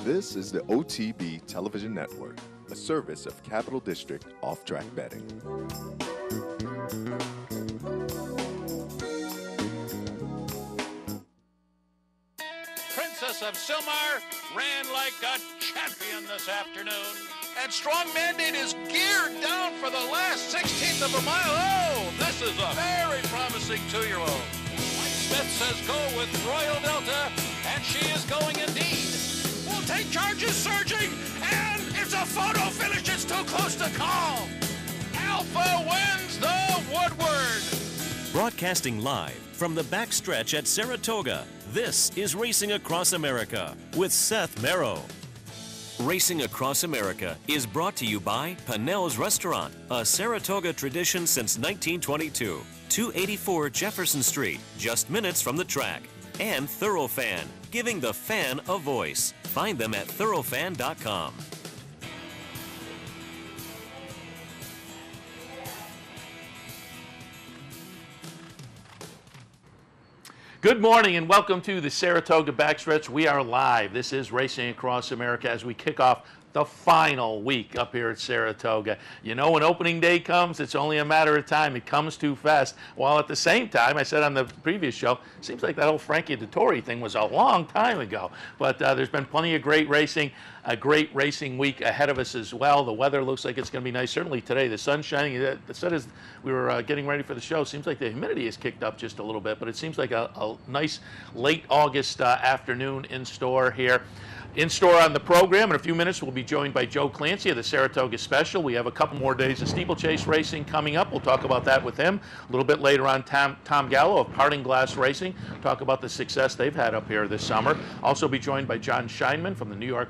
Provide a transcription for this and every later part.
This is the OTB Television Network, a service of Capital District Off-Track Betting. Princess of Silmar ran like a champion this afternoon. And Strong Mandate is geared down for the last 16th of a mile. Oh, this is a very promising 2-year-old. Mike Smith says go with Royal Delta, and she is going indeed. We'll take charges surging, and it's a photo finish. It's too close to call. Alpha wins the Woodward. Broadcasting live from the backstretch at Saratoga, this is Racing Across America with Seth Merrow. Racing Across America is brought to you by Pannell's Restaurant, a Saratoga tradition since 1922. 284 Jefferson Street, just minutes from the track. And Thoroughfan, giving the fan a voice. Find them at thoroughfan.com. Good morning and welcome to the Saratoga Backstretch. We are live. This is Racing Across America as we kick off the final week up here at Saratoga. You know, when opening day comes, it's only a matter of time. It comes too fast. While at the same time, I said on the previous show, it seems like that whole Frankie Dettori thing was a long time ago. But there's been plenty of great racing, a great racing week ahead of us as well. The weather looks like it's going to be nice. Certainly today, the sun's shining. The sun as we were getting ready for the show, seems like the humidity has kicked up just a little bit, but it seems like a nice late August afternoon in store here. In store on the program, in a few minutes, we'll be joined by Joe Clancy of the Saratoga Special. We have a couple more days of steeplechase racing coming up. We'll talk about that with him. A little bit later on, Tom Gallo of Parting Glass Racing, talk about the success they've had up here this summer. Also be joined by John Scheinman from the New York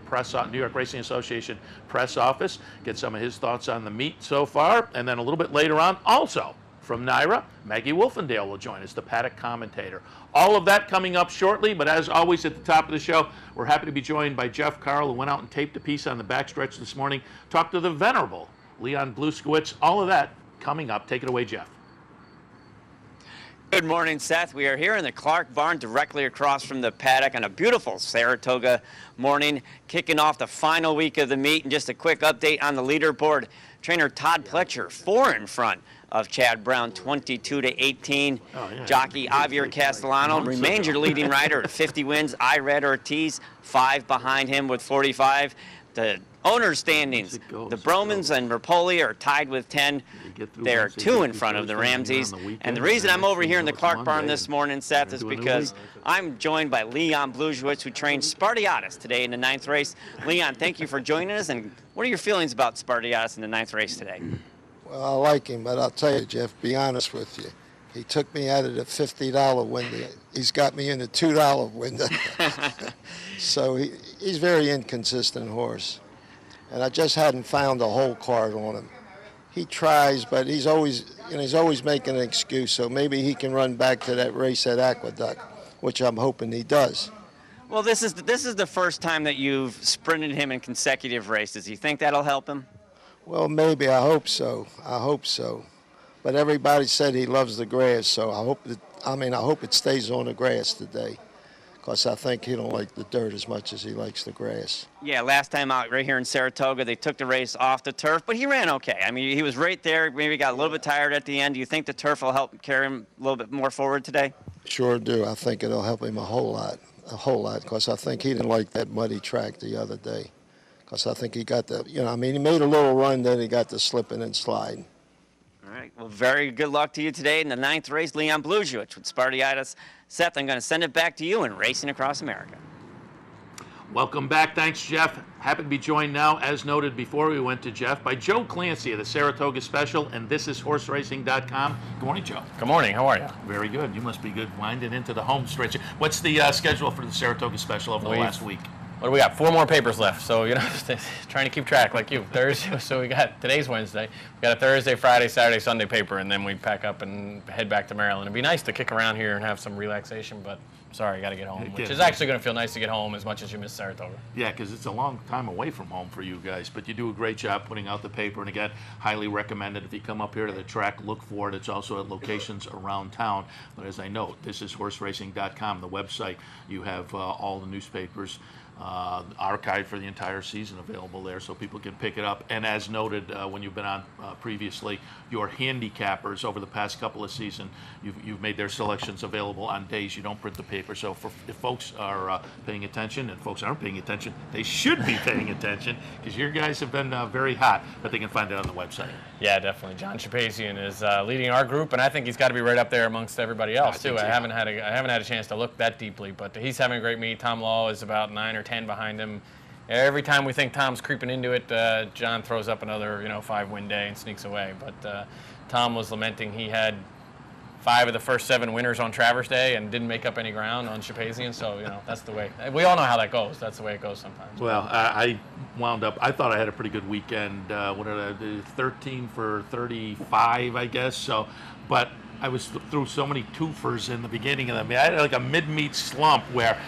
Racing Association press office. Get some of his thoughts on the meet so far. And then a little bit later on, also from NYRA, Maggie Wolfendale will join us, the paddock commentator. All of that coming up shortly, but as always at the top of the show, we're happy to be joined by Jeff Carl, who went out and taped a piece on the backstretch this morning, talked to the venerable Leon Bluskowitz. All of that coming up. Take it away, Jeff. Good morning, Seth. We are here in the Clark Barn directly across from the paddock on a beautiful Saratoga morning, kicking off the final week of the meet. And just a quick update on the leaderboard. Trainer Todd Pletcher, 4 in front of Chad Brown, 22-18. Jockey Javier Castellano remains your leading rider at 50 wins. Ired Ortiz, 5 behind him with 45. The owner standings, the Bromans and Rapoli are tied with 10. They're 2 in front of the Ramseys. And the reason I'm over here in the Clark Barn this morning, Seth, is because I'm joined by Leon Bluskowitz, who trained Spartiatus today in the 9th race. Leon, thank you for joining us. And what are your feelings about Spartiatus in the 9th race today? Well, I like him, but I'll tell you, Jeff, be honest with you. He took me out of the $50 window. He's got me in the $2 window. So he's very inconsistent horse. And I just hadn't found a whole card on him. He tries, but he's always making an excuse. So maybe he can run back to that race at Aqueduct, which I'm hoping he does. Well, this is the first time that you've sprinted him in consecutive races. Do you think that'll help him? Well, maybe. I hope so. But everybody said he loves the grass, so I hope it stays on the grass today, because I think he don't like the dirt as much as he likes the grass. Yeah, last time out right here in Saratoga, they took the race off the turf, but he ran okay. I mean, he was right there. Maybe got a little bit tired at the end. Do you think the turf will help carry him a little bit more forward today? Sure do. I think it'll help him a whole lot, because I think he didn't like that muddy track the other day. Because I think he got he made a little run, then he got the slipping and sliding. All right. Well, very good luck to you today in the 9th race. Leon Bluskowitz with Spartiatus. Seth, I'm going to send it back to you in Racing Across America. Welcome back. Thanks, Jeff. Happy to be joined now, as noted before we went to Jeff, by Joe Clancy of the Saratoga Special, and this is HorseRacing.com. Good morning, Joe. Good morning. How are you? Very good. You must be good winding into the home stretch. What's the schedule for the Saratoga Special over the last week? What do we got? 4 more papers left, so trying to keep track like you. Thursday, so we got today's Wednesday. We got a Thursday, Friday, Saturday, Sunday paper, and then we pack up and head back to Maryland. It'd be nice to kick around here and have some relaxation, but sorry, you got to get home, which Yeah. is actually going to feel nice to get home as much as you miss Saratoga. Yeah, because it's a long time away from home for you guys, but you do a great job putting out the paper, and again, highly recommended. If you come up here to the track, look for it. It's also at locations around town, but as I note, this is horseracing.com, the website. You have all the newspapers archived for the entire season available there, so people can pick it up. And as noted when you've been on previously, your handicappers over the past couple of seasons, you've made their selections available on days you don't print the paper. So if folks are paying attention, and folks aren't paying attention, they should be paying attention, because your guys have been very hot, but they can find it on the website. Yeah, definitely. John Shapazian is leading our group, and I think he's got to be right up there amongst everybody else too. I haven't had a chance to look that deeply, but he's having a great meet. Tom Law is about 9 or 10 behind him. Every time we think Tom's creeping into it, John throws up another 5-win day and sneaks away. But Tom was lamenting he had 5 of the first 7 winners on Travers Day and didn't make up any ground on Shapazian. So that's the way. We all know how that goes. That's the way it goes sometimes. Well, I wound up. I thought I had a pretty good weekend. What did I do? 13 for 35, I guess. So, but I was through so many twofers in the beginning of the meet. I had like a mid-meet slump where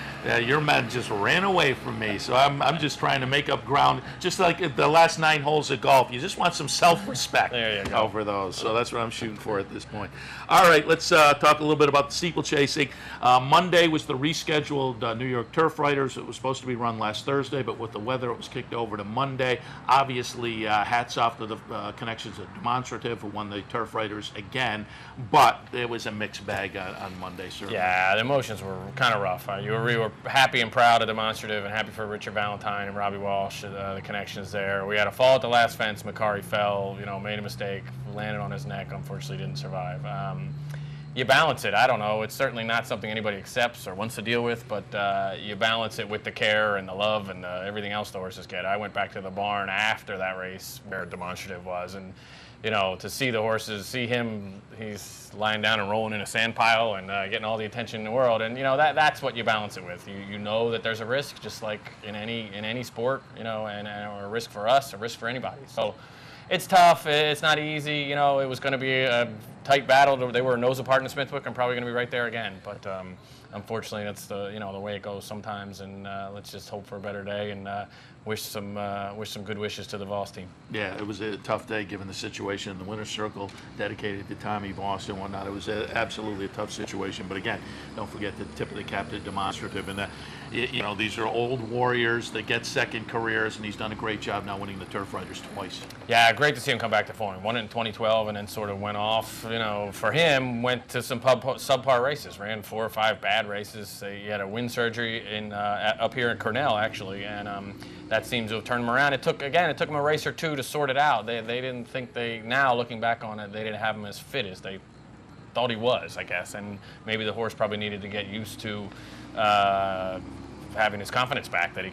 your men just ran away from me. So I'm just trying to make up ground, just like the last 9 holes of golf. You just want some self-respect over those. So that's what I'm shooting for at this point. All right, let's talk a little bit about the steeplechasing. Monday was the rescheduled New York Turf Riders. It was supposed to be run last Thursday, but with the weather, it was kicked over to Monday. Obviously, hats off to the connections of Demonstrative, who won the Turf Riders again. But it was a mixed bag on Monday, certainly. Yeah, the emotions were kind of rough. We were happy and proud of Demonstrative and happy for Richard Valentine and Robbie Walsh, the connections there. We had a fall at the last fence. Macari fell, made a mistake, landed on his neck, unfortunately didn't survive. You balance it. I don't know. It's certainly not something anybody accepts or wants to deal with, but you balance it with the care and the love and everything else the horses get. I went back to the barn after that race where Demonstrative was, and to see the horses, see him, he's lying down and rolling in a sand pile and getting all the attention in the world. And, that's what you balance it with. You know that there's a risk, just like in any sport, and a risk for us, a risk for anybody. So it's tough. It's not easy. It was going to be a tight battle. They were nose apart in Smithwick. I'm probably going to be right there again. But unfortunately, that's the way it goes sometimes. And let's just hope for a better day and wish some good wishes to the Voss team. Yeah, it was a tough day given the situation in the winner's circle dedicated to Tommy Voss and whatnot. It was absolutely a tough situation. But again, don't forget the tip of the cap to Demonstrative. And these are old warriors that get second careers, and he's done a great job now winning the Turf Riders twice. Yeah, great to see him come back to form. Won it in 2012 and then sort of went off. For him, went to some subpar races, ran 4 or 5 bad races. He had a wind surgery up here in Cornell, actually, and that seems to have turned him around. It took him a race or 2 to sort it out. They didn't think now looking back on it, they didn't have him as fit as they thought he was, I guess, and maybe the horse probably needed to get used to having his confidence back that he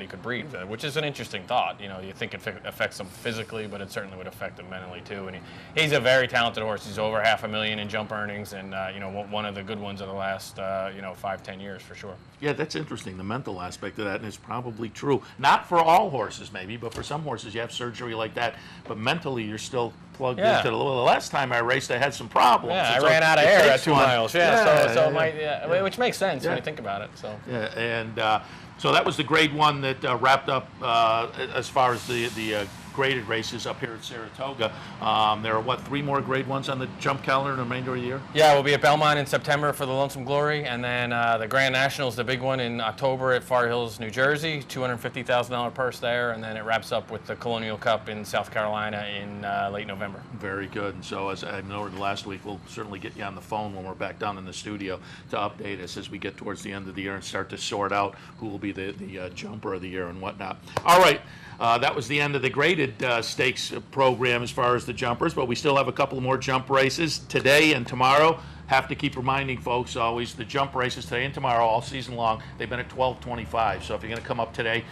could breathe, which is an interesting thought. You think it affects him physically, but it certainly would affect him mentally too. And he's a very talented horse. He's over $500,000 in jump earnings, and one of the good ones of the last 5-10 years for sure. Yeah, that's interesting. The mental aspect of that, and it's probably true. Not for all horses, maybe, but for some horses, you have surgery like that, but mentally you're still plugged into the last time I raced, I had some problems. Yeah, I ran out of air at 2 miles. Which makes sense when you think about it. So yeah, and so that was the Grade 1 that wrapped up as far as the graded races up here at Saratoga. There are 3 more Grade 1s on the jump calendar in the remainder of the year? Yeah, we'll be at Belmont in September for the Lonesome Glory, and then the Grand National is the big one in October at Far Hills, New Jersey, $250,000 purse there, and then it wraps up with the Colonial Cup in South Carolina in late November. Very good. And so as I noted last week, we'll certainly get you on the phone when we're back down in the studio to update us as we get towards the end of the year and start to sort out who will be the jumper of the year and whatnot. All right. That was the end of the graded stakes program as far as the jumpers, but we still have a couple more jump races today and tomorrow. Have to keep reminding folks always the jump races today and tomorrow all season long. They've been at 12:25. So if you're going to come up today,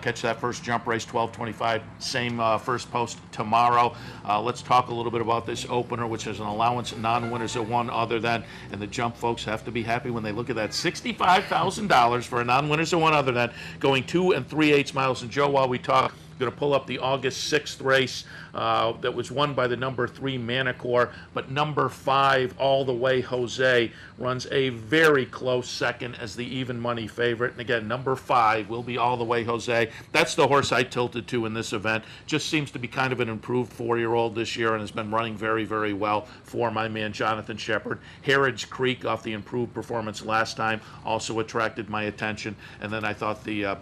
catch that first jump race, 12:25. Same first post tomorrow. Let's talk a little bit about this opener, which is an allowance non-winners of one other than. And the jump folks have to be happy when they look at that $65,000 for a non-winners of one other than going 2 3/8 miles. And Joe, while we talk, going to pull up the August 6th race that was won by the number 3 Manicor, but number 5 All the Way Jose runs a very close second as the even money favorite. And again, number 5 will be All the Way Jose. That's the horse I tilted to in this event. Just seems to be kind of an improved 4-year-old this year and has been running very, very well for my man Jonathan Shepard. Harrods Creek off the improved performance last time also attracted my attention. And then I thought the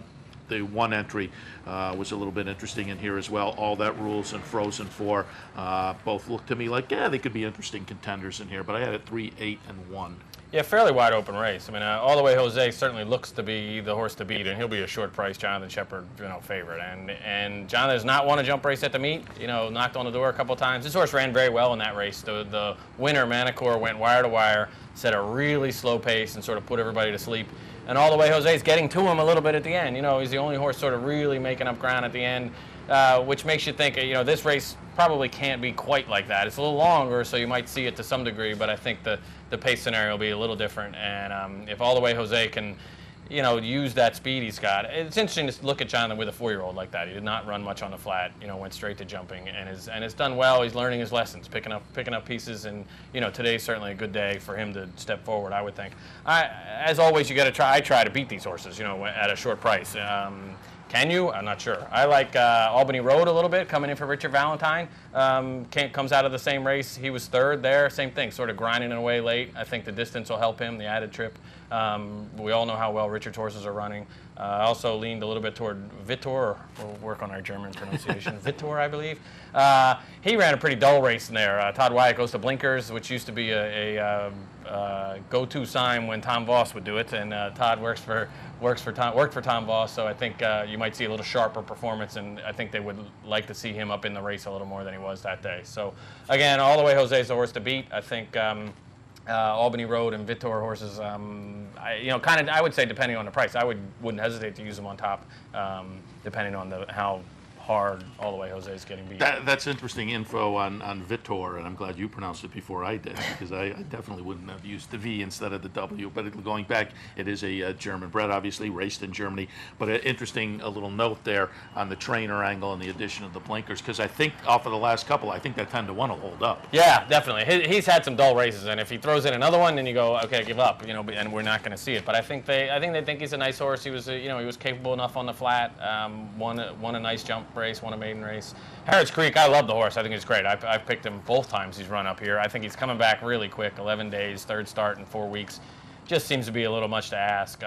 one entry was a little bit interesting in here as well. All That Rules and Frozen 4 both looked to me like, yeah, they could be interesting contenders in here, but I had it 3, 8, and 1. Yeah, fairly wide open race. I mean, All the Way Jose certainly looks to be the horse to beat, and he'll be a short price Jonathan Shepard, favorite. And Jonathan has not won a jump race at the meet. Knocked on the door a couple of times. This horse ran very well in that race. The winner, Manicor, went wire to wire, set a really slow pace, and sort of put everybody to sleep. And All the Way Jose is getting to him a little bit at the end. He's the only horse sort of really making up ground at the end, which makes you think, this race probably can't be quite like that. It's a little longer, so you might see it to some degree, but I think the pace scenario will be a little different. And if All the Way Jose can, use that speed he's got. It's interesting to look at Jonathan with a 4-year-old like that. He did not run much on the flat, went straight to jumping, and has done well. He's learning his lessons, picking up pieces, and today's certainly a good day for him to step forward, I would think. As always, you got to try. I try to beat these horses, at a short price. Can you? I'm not sure. I like Albany Road a little bit, coming in for Richard Valentine. Comes out of the same race. He was 3rd there. Same thing, sort of grinding away late. I think the distance will help him, the added trip. We all know how well Richard's horses are running. I also leaned a little bit toward Vitor. We'll work on our German pronunciation. Vitor, I believe. He ran a pretty dull race in there. Todd Wyatt goes to blinkers, which used to be a go-to sign when Tom Voss would do it, and Todd worked for Tom Voss, so I think you might see a little sharper performance, and I think they would like to see him up in the race a little more than he was that day. So again, All the Way Jose is the horse to beat. I think Albany Road and Vitor horses, I would say depending on the price, I wouldn't hesitate to use them on top, depending on how hard All the Way Jose is getting beat. That's interesting info on Vitor, and I'm glad you pronounced it before I did, because I definitely wouldn't have used the V instead of the W. But going back, it is a German bred, obviously, raced in Germany. But an interesting little note there on the trainer angle and the addition of the blinkers, because I think off of the last couple, I think that 10-1 will hold up. Yeah, definitely. He's had some dull races, and if he throws in another one, then you go, okay, give up, and we're not going to see it. But I think they think he's a nice horse. He was, he was capable enough on the flat. Won a nice jump race, won a maiden race. Harrods Creek, I love the horse. I think he's great. I've picked him both times he's run up here. I think he's coming back really quick, 11 days, 3rd start in 4 weeks. Just seems to be a little much to ask.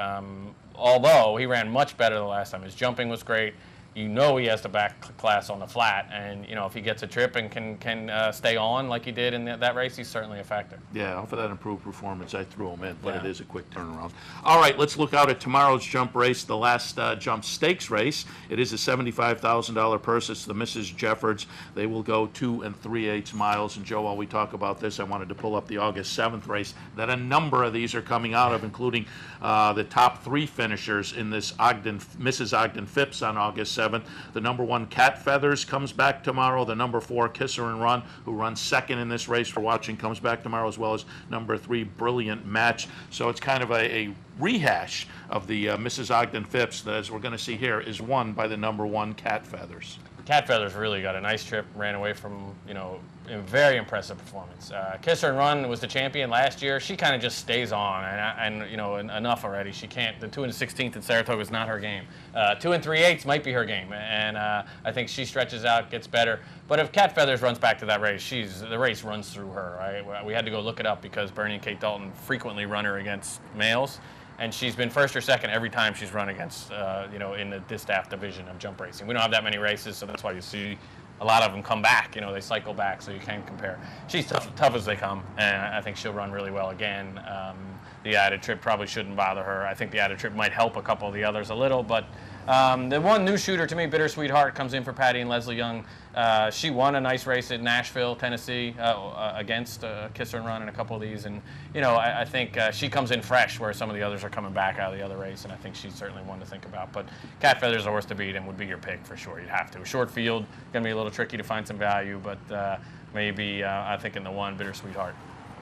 Although he ran much better the last time. His jumping was great. He has the back class on the flat, and if he gets a trip and can stay on like he did in that race, he's certainly a factor. Yeah, off of that improved performance, I threw him in, but It is a quick turnaround. All right, let's look out at tomorrow's jump race, the last jump stakes race. It is a $75,000 purse. It's the Mrs. Jeffords. They will go 2 3/8 miles. And Joe, while we talk about this, I wanted to pull up the August 7th race that a number of these are coming out of, including the top 3 finishers in this Mrs. Ogden Phipps on August 7th. The number 1 Cat Feathers comes back tomorrow. The number 4 Kisser and Run, who runs 2nd in this race for watching, comes back tomorrow, as well as number 3 Brilliant Match. So it's kind of a rehash of the Mrs. Ogden Phipps that, as we're going to see here, is won by the number 1 Cat Feathers. Cat Feathers really got a nice trip, ran away from, a very impressive performance. Kisser and Run was the champion last year. She kind of just stays on, and enough already. She can't, the 2 16th in Saratoga is not her game. 2 3/8 might be her game, and I think she stretches out, gets better. But if Cat Feathers runs back to that race, the race runs through her, right? We had to go look it up because Bernie and Kate Dalton frequently run her against males. And she's been 1st or 2nd every time she's run against, in the distaff division of jump racing. We don't have that many races, so that's why you see a lot of them come back. They cycle back, so you can compare. She's tough as they come, and I think she'll run really well again. The added trip probably shouldn't bother her. I think the added trip might help a couple of the others a little, but the one new shooter to me, Bittersweet Heart, comes in for Patty and Leslie Young. She won a nice race at Nashville, Tennessee, against Kisser and Run in a couple of these, and I think she comes in fresh, where some of the others are coming back out of the other race, and I think she's certainly one to think about. But Cat Feathers, a horse to beat, and would be your pick for sure. You'd have to. Short field, gonna be a little tricky to find some value, but maybe I think in the 1 Bittersweet Heart.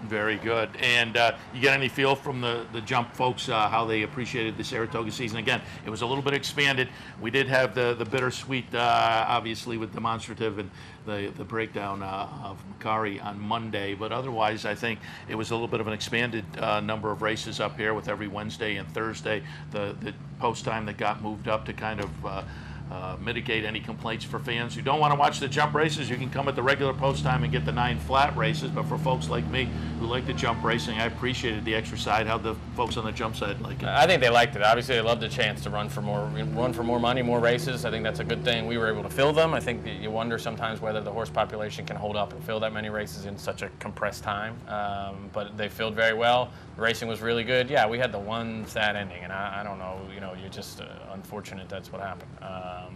Very good. And you get any feel from the jump folks how they appreciated the Saratoga season? Again, it was a little bit expanded. We did have the bittersweet, obviously, with demonstrative and the breakdown of Macari on Monday. But otherwise, I think it was a little bit of an expanded number of races up here with every Wednesday and Thursday. The post time that got moved up to kind of mitigate any complaints for fans who don't want to watch the jump races. You can come at the regular post time and get the 9 flat races, but for folks like me who like the jump racing, I appreciated the extra side. How'd the folks on the jump side like it? I think they liked it. Obviously, they loved the chance to run for more money, more races. I think that's a good thing. We were able to fill them. I think you wonder sometimes whether the horse population can hold up and fill that many races in such a compressed time, but they filled very well. The racing was really good. Yeah, we had the one sad ending, and I don't know, you're just unfortunate that's what happened.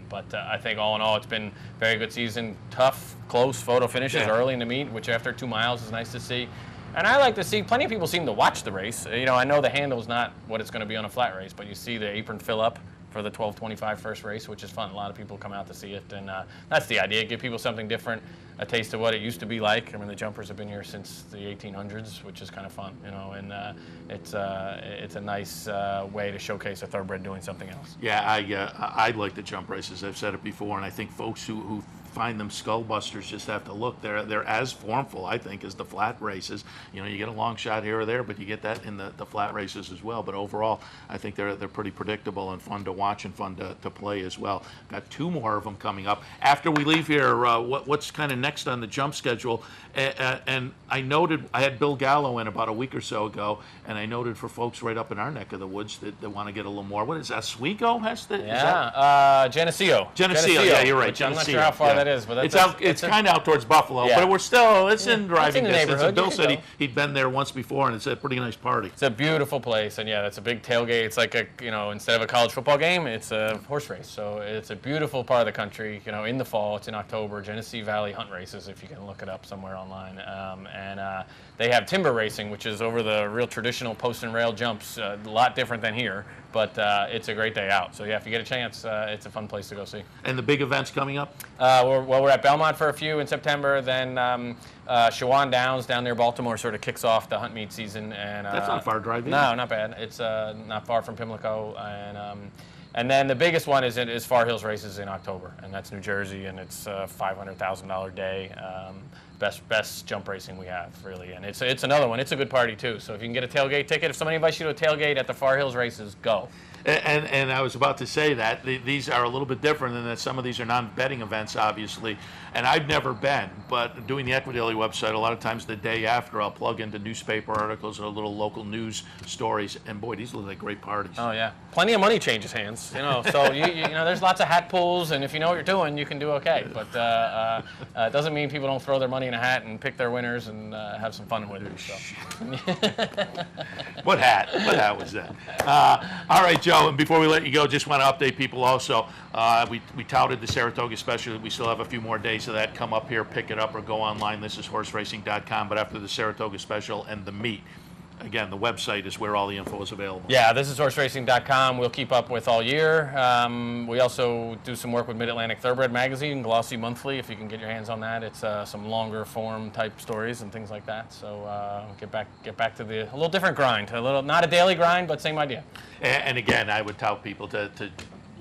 But I think all in all, it's been a very good season. Tough, close photo finishes early in the meet, which after 2 miles is nice to see. And I like to see, plenty of people seem to watch the race. I know the handle's not what it's going to be on a flat race, but you see the apron fill up for the 12:25 first race, which is fun. A lot of people come out to see it, and that's the idea. Give people something different, a taste of what it used to be like. I mean, the jumpers have been here since the 1800s, which is kind of fun, and it's a nice way to showcase a thoroughbred doing something else. Yeah, I like the jump races. I've said it before, and I think folks who find them skull busters just have to look. They're as formful, I think, as the flat races. You get a long shot here or there, but you get that in the flat races as well. But overall, I think they're pretty predictable and fun to watch and fun to play as well. Got 2 more of them coming up. After we leave here, what's kind of next on the jump schedule? And I noted, I had Bill Gallo in about a week or so ago, and I noted for folks right up in our neck of the woods that want to get a little more. What is that? Oswego has the? Yeah, Geneseo. Yeah, you're right. I'm not sure how far that is, but it's kind of out towards Buffalo, but it's in driving distance. And Bill said he'd been there once before, and it's a pretty nice party. It's a beautiful place, and that's a big tailgate. It's like instead of a college football game, it's a horse race. So it's a beautiful part of the country. In the fall, it's in October. Genesee Valley Hunt Races, if you can look it up somewhere online, and they have timber racing, which is over the real traditional post and rail jumps. A lot different than here, but it's a great day out. So if you get a chance, it's a fun place to go see. And the big events coming up? We're at Belmont for a few in September. Then Shawan Downs down near Baltimore sort of kicks off the hunt meet season. And that's not far drive. No, not bad. It's not far from Pimlico, and then the biggest one is Far Hills Races in October, and that's New Jersey, and it's a $500,000 day. Best jump racing we have, really, and it's another one. It's a good party too. So if you can get a tailgate ticket, if somebody invites you to a tailgate at the Far Hills Races, go. And I was about to say that these are a little bit different in that some of these are non-betting events, obviously. And I've never been, but doing the Equidaily website, a lot of times the day after, I'll plug into newspaper articles or little local news stories. And boy, these look like great parties. Oh yeah, plenty of money changes hands. So there's lots of hat pulls, and if you know what you're doing, you can do okay. But it doesn't mean people don't throw their money in a hat and pick their winners and have some fun with it. So. What hat? What hat was that? All right, Joe. And before we let you go, just want to update people also. We touted the Saratoga Special. We still have a few more days of that. Come up here, pick it up, or go online. This is horseracing.com. But after the Saratoga Special and the meet, again, the website is where all the info is available. Yeah, this is horseracing.com. We'll keep up with all year. We also do some work with Mid-Atlantic Thoroughbred Magazine, glossy monthly, if you can get your hands on that. It's some longer form type stories and things like that. So get back to a little different grind. Not a daily grind, but same idea. And again, I would tell people to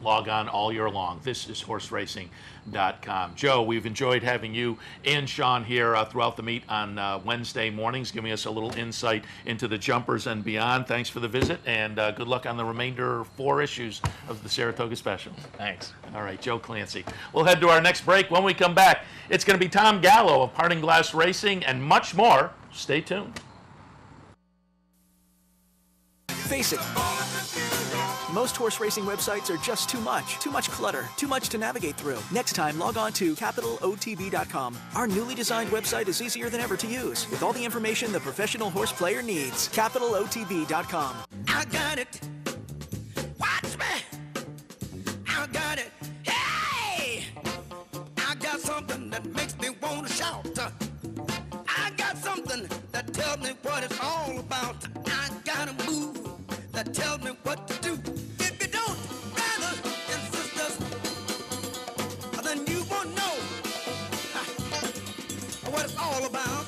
log on all year long. This is horseracing.com. Joe, we've enjoyed having you and Sean here throughout the meet on Wednesday mornings, giving us a little insight into the jumpers and beyond. Thanks for the visit, and good luck on the remainder 4 issues of the Saratoga Special. Thanks. All right, Joe Clancy. We'll head to our next break. When we come back, it's going to be Tom Gallo of Parting Glass Racing and much more. Stay tuned. Face it. Most horse racing websites are just too much clutter, too much to navigate through. Next time, log on to capitalotb.com. Our newly designed website is easier than ever to use, with all the information the professional horse player needs. capitalotb.com. I got it. Watch me. I got it. Hey! I got something that makes me want to shout. I got something that tells me what it's all about. I got a move that tells me what to do. If you don't, brothers and sisters, then you won't know what it's all about.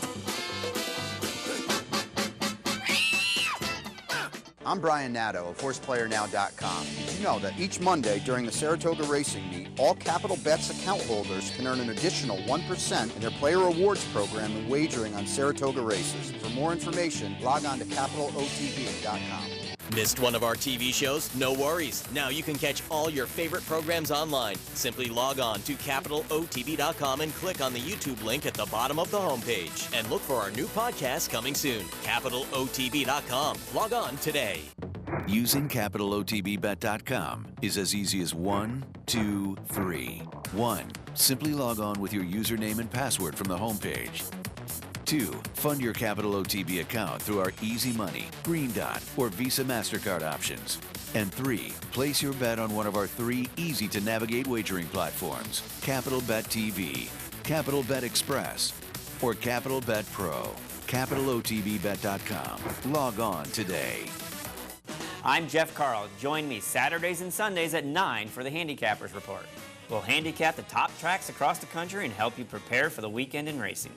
I'm Brian Nadeau of HorsePlayerNow.com. Did you know that each Monday during the Saratoga Racing Meet, all Capital Bets account holders can earn an additional 1% in their player rewards program and wagering on Saratoga races? For more information, log on to CapitalOTB.com. Missed one of our TV shows? No worries. Now you can catch all your favorite programs online. Simply log on to CapitalOTB.com and click on the YouTube link at the bottom of the homepage. And look for our new podcast coming soon. CapitalOTB.com. Log on today. Using CapitalOTBBet.com is as easy as 1, 2, 3. 1. Simply log on with your username and password from the homepage. 2. Fund your Capital OTB account through our Easy Money, Green Dot, or Visa MasterCard options. And 3. Place your bet on one of our 3 easy-to-navigate wagering platforms, Capital Bet TV, Capital Bet Express, or Capital Bet Pro. CapitalOTBBet.com. Log on today. I'm Jeff Carl. Join me Saturdays and Sundays at 9 for the Handicappers Report. We'll handicap the top tracks across the country and help you prepare for the weekend in racing.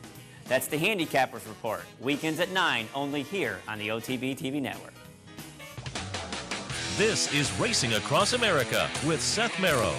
That's the Handicappers Report, weekends at 9, only here on the OTB TV network. This is Racing Across America with Seth Merrow.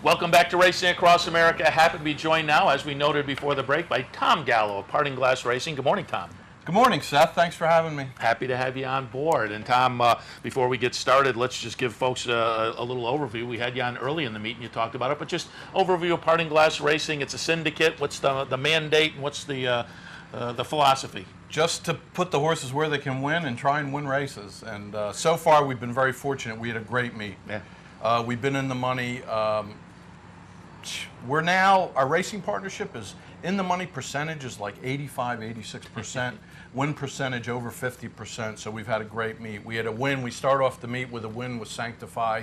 Welcome back to Racing Across America. Happy to be joined now, as we noted before the break, by Tom Gallo of Parting Glass Racing. Good morning, Tom. Good morning, Seth. Thanks for having me. Happy to have you on board. And Tom, before we get started, let's just give folks a little overview. We had you on early in the meet and you talked about it, but just overview of Parting Glass Racing. It's a syndicate. What's the mandate and what's the philosophy? Just to put the horses where they can win and try and win races. And so far, we've been very fortunate. We had a great meet. Yeah. We've been in the money. We're now, our racing partnership is in the money percentage is like 85, 86%. Win percentage over 50%, so we've had a great meet. We had a win. We start off the meet with a win with Sanctify.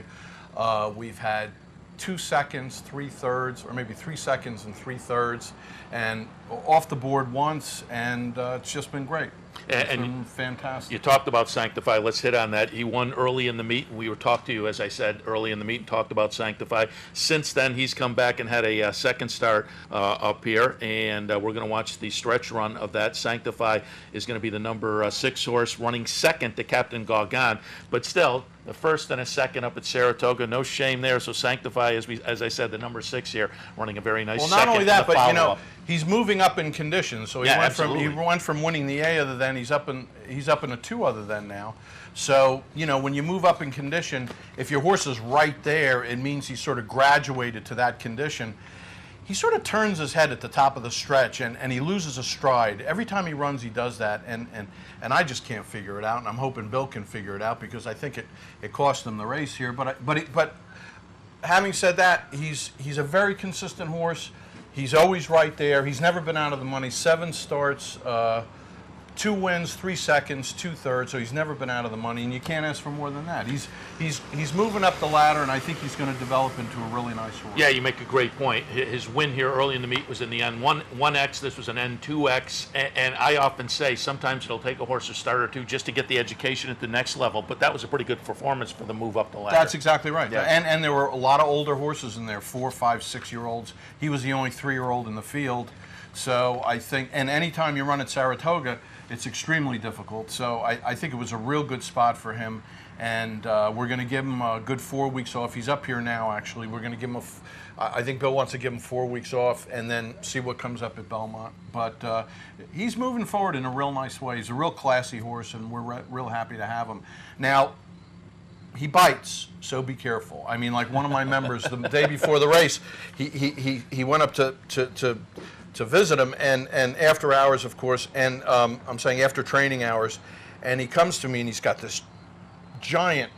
We've had 2 seconds, 3/3, or maybe 3 seconds and 3/3, and off the board once, and it's just been great. It's been fantastic. You talked about Sanctify. Let's hit on that. He won early in the meet, and we were talked to you, as I said, early in the meet and talked about Sanctify. Since then, he's come back and had a second start up here, and we're going to watch the stretch run of that. Sanctify is going to be the number 6 horse, running second to Captain Gauguin, but still, the first and a second up at Saratoga, no shame there. So Sanctify, as I said, the number 6 here, running a very nice second. Well, not only that, but you know, follow-up. He's moving up in condition. So he went from winning the A other than, he's up in a 2 other than now. So, you know, when you move up in condition, if your horse is right there, it means he's sort of graduated to that condition. He sort of turns his head at the top of the stretch and he loses a stride. Every time he runs, he does that, and I just can't figure it out, and I'm hoping Bill can figure it out because I think it cost him the race here. But having said that, he's a very consistent horse. He's always right there. He's never been out of the money. 7 starts, 2 wins, 3 seconds, 2/3. So he's never been out of the money, and you can't ask for more than that. He's moving up the ladder, and I think he's going to develop into a really nice horse. Yeah, you make a great point. His win here early in the meet was in the N1X. This was an N2X, and I often say sometimes it'll take a horse a start or two just to get the education at the next level. But that was a pretty good performance for the move up the ladder. That's exactly right. Yeah. And there were a lot of older horses in there, 4, 5, 6-year-olds. He was the only 3-year-old in the field. So I think, and anytime you run at Saratoga, it's extremely difficult. So I think it was a real good spot for him. And we're going to give him a good 4 weeks off. He's up here now, actually. We're going to give him I think Bill wants to give him 4 weeks off and then see what comes up at Belmont. But he's moving forward in a real nice way. He's a real classy horse, and we're real happy to have him. Now, he bites, so be careful. I mean, like one of my members, the day before the race, he went up to visit him, and after hours, of course, and I'm saying after training hours, and he comes to me and he's got this giant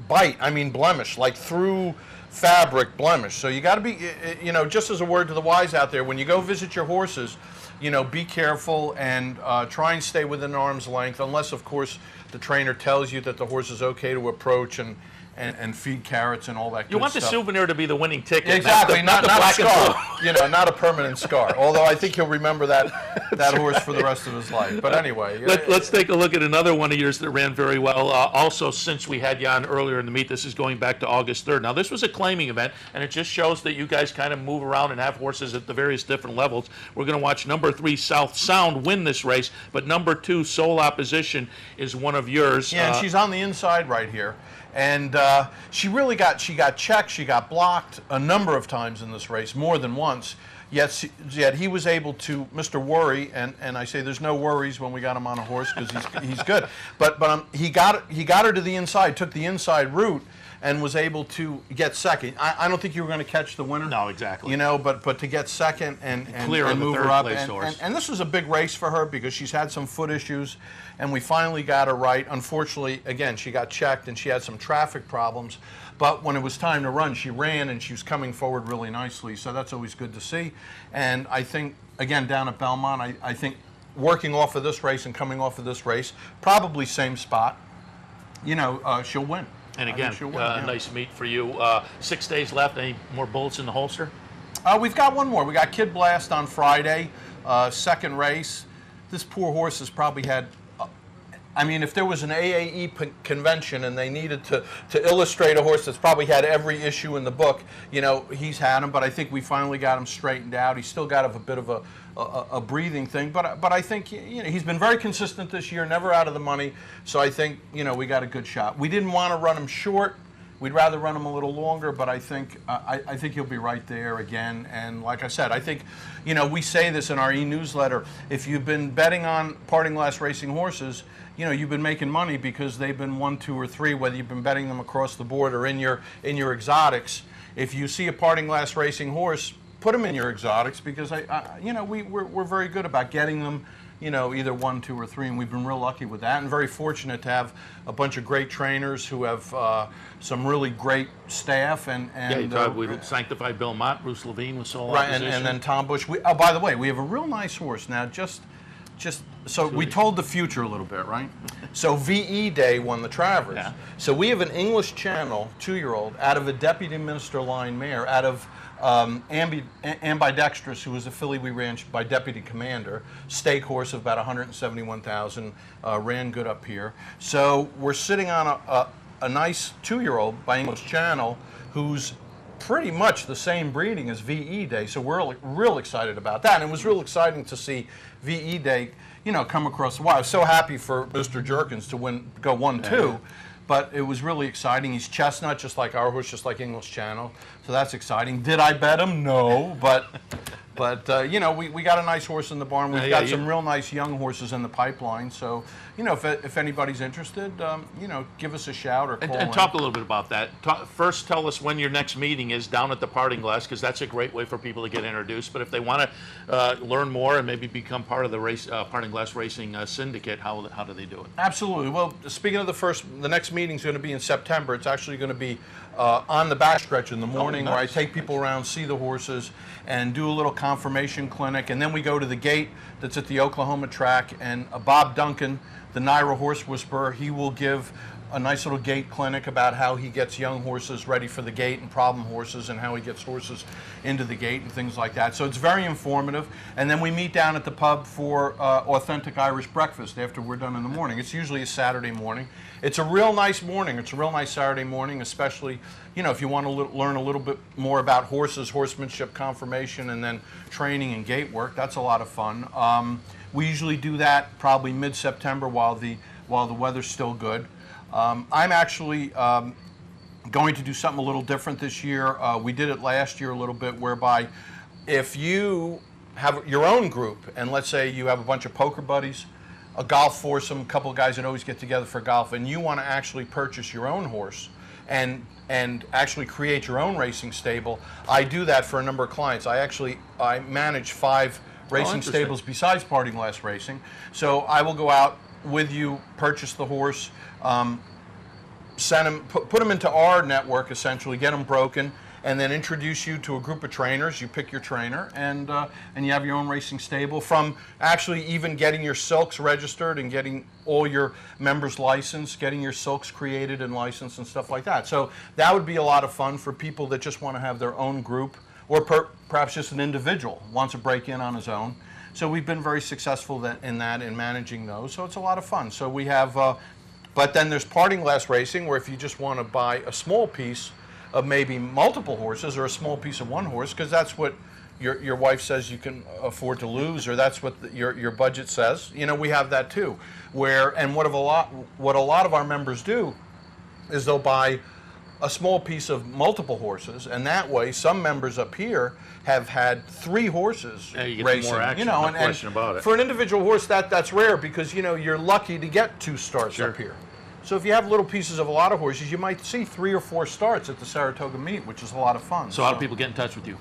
bite, I mean blemish, like through fabric blemish. So you got to be, you know, just as a word to the wise out there, when you go visit your horses, you know, be careful and try and stay within arm's length, unless, of course, the trainer tells you that the horse is okay to approach, and and feed carrots and all that. You want good the stuff. souvenir to be the winning ticket. Exactly, not the a black and scar. You know, not a permanent scar. Although I think he'll remember that horse for the rest of his life. But anyway, let's take a look at another one of yours that ran very well. Also, since we had you on earlier in the meet, this is going back to August 3rd. Now, this was a claiming event, and it just shows that you guys kind of move around and have horses at the various different levels. We're going to watch number 3 South Sound win this race, but number 2 Sole Opposition is one of yours. Yeah, and she's on the inside right here. And she got checked, she got blocked a number of times in this race, more than once. Yet he was able to, Mr. Worry, and I say there's no worries when we got him on a horse because he's good. But he got her to the inside, took the inside route, and was able to get second. I don't think you were going to catch the winner. No, exactly. You know, but to get second and clear and of the move third her up. place horse. And this was a big race for her because she's had some foot issues, and we finally got her right. Unfortunately, again, she got checked and she had some traffic problems. But when it was time to run, she ran and she was coming forward really nicely. So that's always good to see. And I think, again, down at Belmont, I think working off of this race and coming off of this race, probably same spot, you know, she'll win. And again, nice meet for you. 6 days left. Any more bullets in the holster? We've got one more. We got Kid Blast on Friday, second race. This poor horse has probably had, I mean, if there was an AAE convention and they needed to illustrate a horse that's probably had every issue in the book, you know, he's had him, but I think we finally got him straightened out. He's still got a bit of a breathing thing, but I think, you know, he's been very consistent this year, never out of the money, so I think, you know, we got a good shot. We didn't want to run him short. We'd rather run him a little longer, but I think he'll be right there again. And like I said, I think, you know, we say this in our e-newsletter. If you've been betting on Parting Glass Racing horses, you know, you've been making money because they've been 1, 2, or 3, whether you've been betting them across the board or in your exotics. If you see a Parting Glass Racing horse, put them in your exotics because you know, we're very good about getting them, you know, either 1, 2, or 3, and we've been real lucky with that, and very fortunate to have a bunch of great trainers who have some really great staff. And yeah, you talked with Sanctified Belmont, Bruce Levine was Sole right, Opposition. and then Tom Bush. Oh, by the way, we have a real nice horse now. Just so we told the future a little bit, right? So VE Day won the Travers. Yeah. So we have an English Channel 2-year-old out of a Deputy Minister line mare out of Ambidextrous, who was a filly we ran by Deputy Commander, stake horse of about 171,000, ran good up here. So we're sitting on a nice 2-year-old by English Channel who's pretty much the same breeding as VE Day, so we're real excited about that. And it was real exciting to see VE Day, you know, come across the wire. I was so happy for Mr. Jerkins to go 1-2. But it was really exciting. He's chestnut, just like our horse, just like English Channel. So that's exciting. Did I bet him? No. But you know, we got a nice horse in the barn. We've got some real nice young horses in the pipeline. So, you know, if anybody's interested, you know, give us a shout or call and talk a little bit about that. First, tell us when your next meeting is down at the Parting Glass, because that's a great way for people to get introduced. But if they want to learn more and maybe become part of the Parting Glass Racing Syndicate, how do they do it? Absolutely. Well, speaking of the next meeting is going to be in September. It's actually going to be on the backstretch in the morning, where I take people around, see the horses, and do a little confirmation clinic. And then we go to the gate that's at the Oklahoma track, and Bob Duncan, the NYRA horse whisperer, he will give a nice little gate clinic about how he gets young horses ready for the gate and problem horses, and how he gets horses into the gate and things like that. So it's very informative. And then we meet down at the pub for authentic Irish breakfast after we're done in the morning. It's usually a Saturday morning. It's a real nice morning. It's a real nice Saturday morning, especially, you know, if you want to learn a little bit more about horses, horsemanship, conformation, and then training and gate work. That's a lot of fun. We usually do that probably mid-September while the weather's still good. I'm actually going to do something a little different this year. We did it last year a little bit, whereby if you have your own group, and let's say you have a bunch of poker buddies, a golf foursome, a couple of guys that always get together for golf, and you want to actually purchase your own horse and actually create your own racing stable, I do that for a number of clients. I manage 5 racing stables besides Parting Glass Racing. So I will go out with you, purchase the horse, send him, put him into our network essentially, get him broken, and then introduce you to a group of trainers. You pick your trainer, and you have your own racing stable, from actually even getting your silks registered and getting all your members licensed, getting your silks created and licensed and stuff like that. So that would be a lot of fun for people that just want to have their own group, or perhaps just an individual wants to break in on his own. So we've been very successful in managing those. So it's a lot of fun. So we have, but then there's parting glass racing, where if you just want to buy a small piece of maybe multiple horses, or a small piece of one horse, because that's what your wife says you can afford to lose, or that's what your budget says. You know, we have that too. And what a lot of our members do is they'll buy a small piece of multiple horses, and that way some members up here have had 3 horses you get racing. more action, no question about it. For an individual horse, that's rare, because you're lucky to get 2 starts up here. So if you have little pieces of a lot of horses, you might see 3 or 4 starts at the Saratoga meet, which is a lot of fun. So how do people get in touch with you?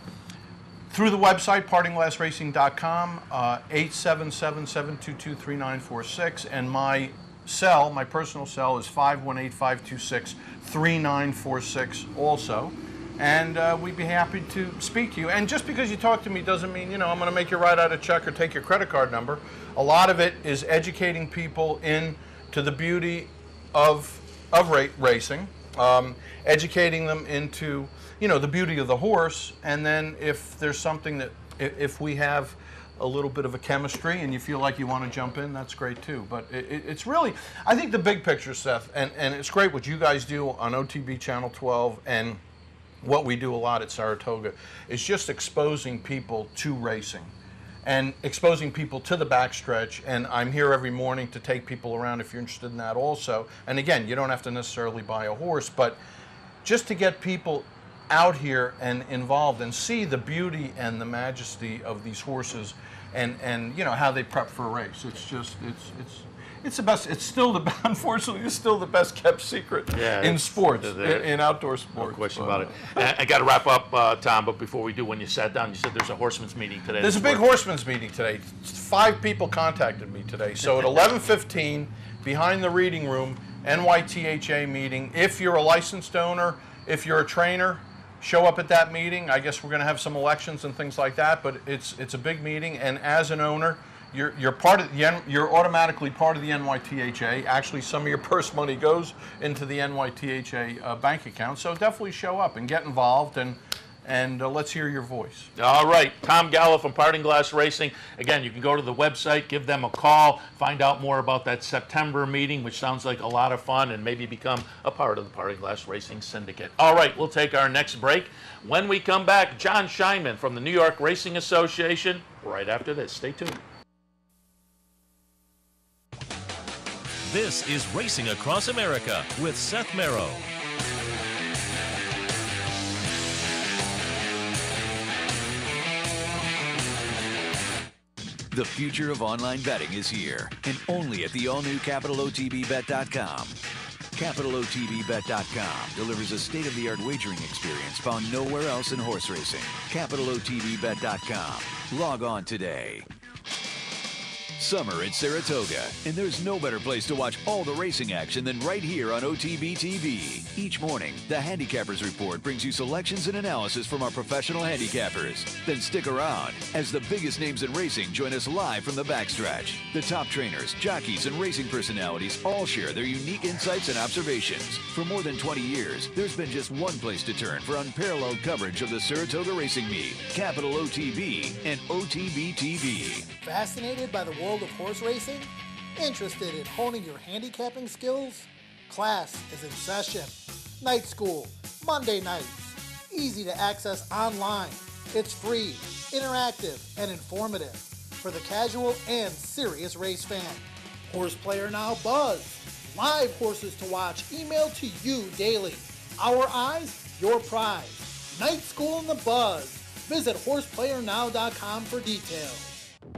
Through the website, partingglassracing.com, 877-722-3946, and my personal cell is 518-526-3946 also. And we'd be happy to speak to you. And just because you talk to me doesn't mean, I'm going to make you write out a check or take your credit card number. A lot of it is educating people into the beauty of racing, educating them into, the beauty of the horse. And then if there's something that, if we have a little bit of a chemistry and you feel like you want to jump in, that's great too. But it's really, I think the big picture, Seth, and it's great what you guys do on OTB Channel 12, and what we do a lot at Saratoga, is just exposing people to racing and exposing people to the backstretch. And I'm here every morning to take people around if you're interested in that also. And again, you don't have to necessarily buy a horse, but just to get people out here and involved and see the beauty and the majesty of these horses, and how they prep for a race. It's just it's the best. It's still unfortunately it's still the best kept secret in sports, in outdoor sports. No question about it. I got to wrap up, Tom. But before we do, when you sat down, you said there's a horseman's meeting today. There's a big horseman's meeting today. 5 people contacted me today. So at 11:15, behind the reading room, NYTHA meeting. If you're a licensed owner, if you're a trainer, show up at that meeting. I guess we're going to have some elections and things like that, but it's a big meeting. And as an owner, you're part of you're automatically part of the NYTHA. Actually, some of your purse money goes into the NYTHA bank account. So definitely show up and get involved, and let's hear your voice. All right, Tom Gallo from Parting Glass Racing. Again, you can go to the website, give them a call, find out more about that September meeting, which sounds like a lot of fun, and maybe become a part of the Parting Glass Racing Syndicate. All right, we'll take our next break. When we come back, John Scheinman from the New York Racing Association, right after this. Stay tuned. This is Racing Across America with Seth Merrow. The future of online betting is here, and only at the all-new CapitalOTBBet.com. CapitalOTBBet.com delivers a state-of-the-art wagering experience found nowhere else in horse racing. CapitalOTBBet.com. Log on today. Summer at Saratoga, and there's no better place to watch all the racing action than right here on OTB TV. Each morning, the Handicappers Report brings you selections and analysis from our professional handicappers. Then stick around as the biggest names in racing join us live from the backstretch. The top trainers, jockeys, and racing personalities all share their unique insights and observations. For more than 20 years, there's been just one place to turn for unparalleled coverage of the Saratoga Racing Meet, Capital OTB and OTB TV. Fascinated by the world of horse racing? Interested in honing your handicapping skills? Class is in session. Night school, Monday nights. Easy to access online. It's free, interactive, and informative for the casual and serious race fan. Horse Player Now Buzz. Live horses to watch emailed to you daily. Our eyes, your prize. Night school in the buzz. Visit horseplayernow.com for details.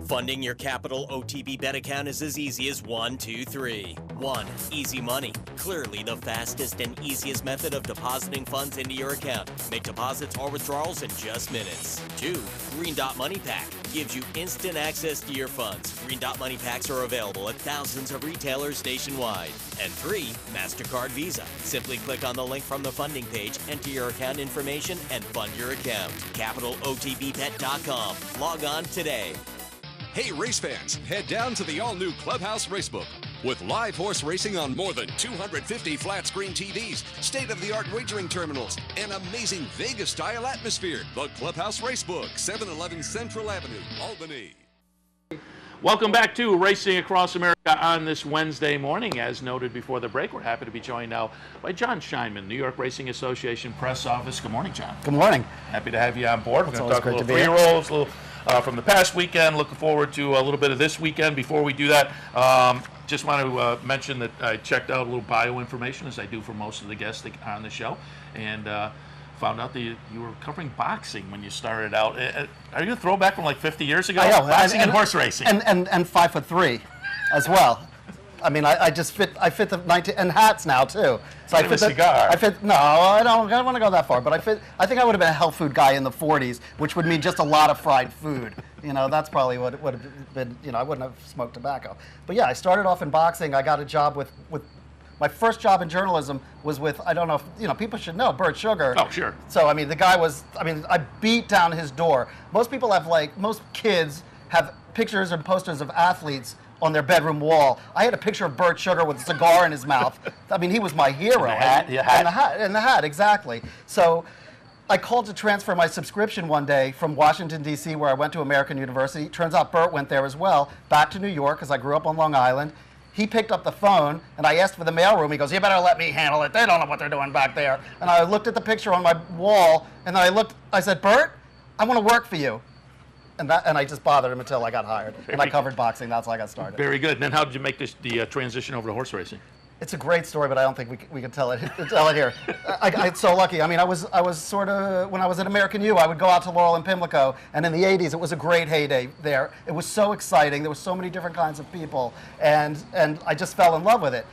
Funding your Capital OTB bet account is as easy as 1, 2, 3. 1. Easy Money. Clearly the fastest and easiest method of depositing funds into your account. Make deposits or withdrawals in just minutes. 2. Green Dot Money Pack. gives you instant access to your funds. Green Dot Money Packs are available at thousands of retailers nationwide. And 3, MasterCard Visa. Simply click on the link from the funding page, enter your account information, and fund your account. CapitalOTBBet.com. Log on today. Hey race fans, head down to the all-new Clubhouse Racebook. With live horse racing on more than 250 flat-screen TVs, state-of-the-art wagering terminals, and amazing Vegas-style atmosphere. The Clubhouse Racebook, 711 Central Avenue, Albany. Welcome back to Racing Across America on this Wednesday morning. As noted before the break, we're happy to be joined now by John Scheinman, New York Racing Association Press Office. Good morning, John. Good morning. Happy to have you on board. We're It's going to talk a always little great to be here. three-year-olds, a little from the past weekend. Looking forward to a little bit of this weekend. Before we do that, just want to mention that I checked out a little bio information, as I do for most of the guests on the show, and found out that you were covering boxing when you started out. Are you a throwback from like 50 years ago? I know. Boxing and horse racing. And 5'3" as well. I mean, I fit the 19, and hats now too. So I fit a cigar. No, I don't want to go that far, but I think I would have been a health food guy in the 40s, which would mean just a lot of fried food. You know, that's probably what it would have been. You know, I wouldn't have smoked tobacco. But yeah, I started off in boxing. I got a job with my first job in journalism was with, I don't know if, people should know, Bert Sugar. Oh, sure. So, I mean, the guy was, I beat down his door. Most people have, most kids have pictures and posters of athletes on their bedroom wall. I had a picture of Bert Sugar with a cigar in his mouth. I mean, he was my hero. And the hat. And the hat, exactly. So I called to transfer my subscription one day from Washington, D.C., where I went to American University. Turns out Bert went there as well, back to New York, because I grew up on Long Island. He picked up the phone, and I asked for the mailroom. He goes, "You better let me handle it. They don't know what they're doing back there." And I looked at the picture on my wall, and then I said, "Bert, I want to work for you." And I just bothered him until I got hired. And I covered boxing. That's how I got started. Very good. And then how did you make the transition over to horse racing? It's a great story, but I don't think we can tell it here. It's so lucky. I mean, I was sort of, when I was at American U, I would go out to Laurel and Pimlico, and in the 80s, it was a great heyday there. It was so exciting. There were so many different kinds of people, and I just fell in love with it.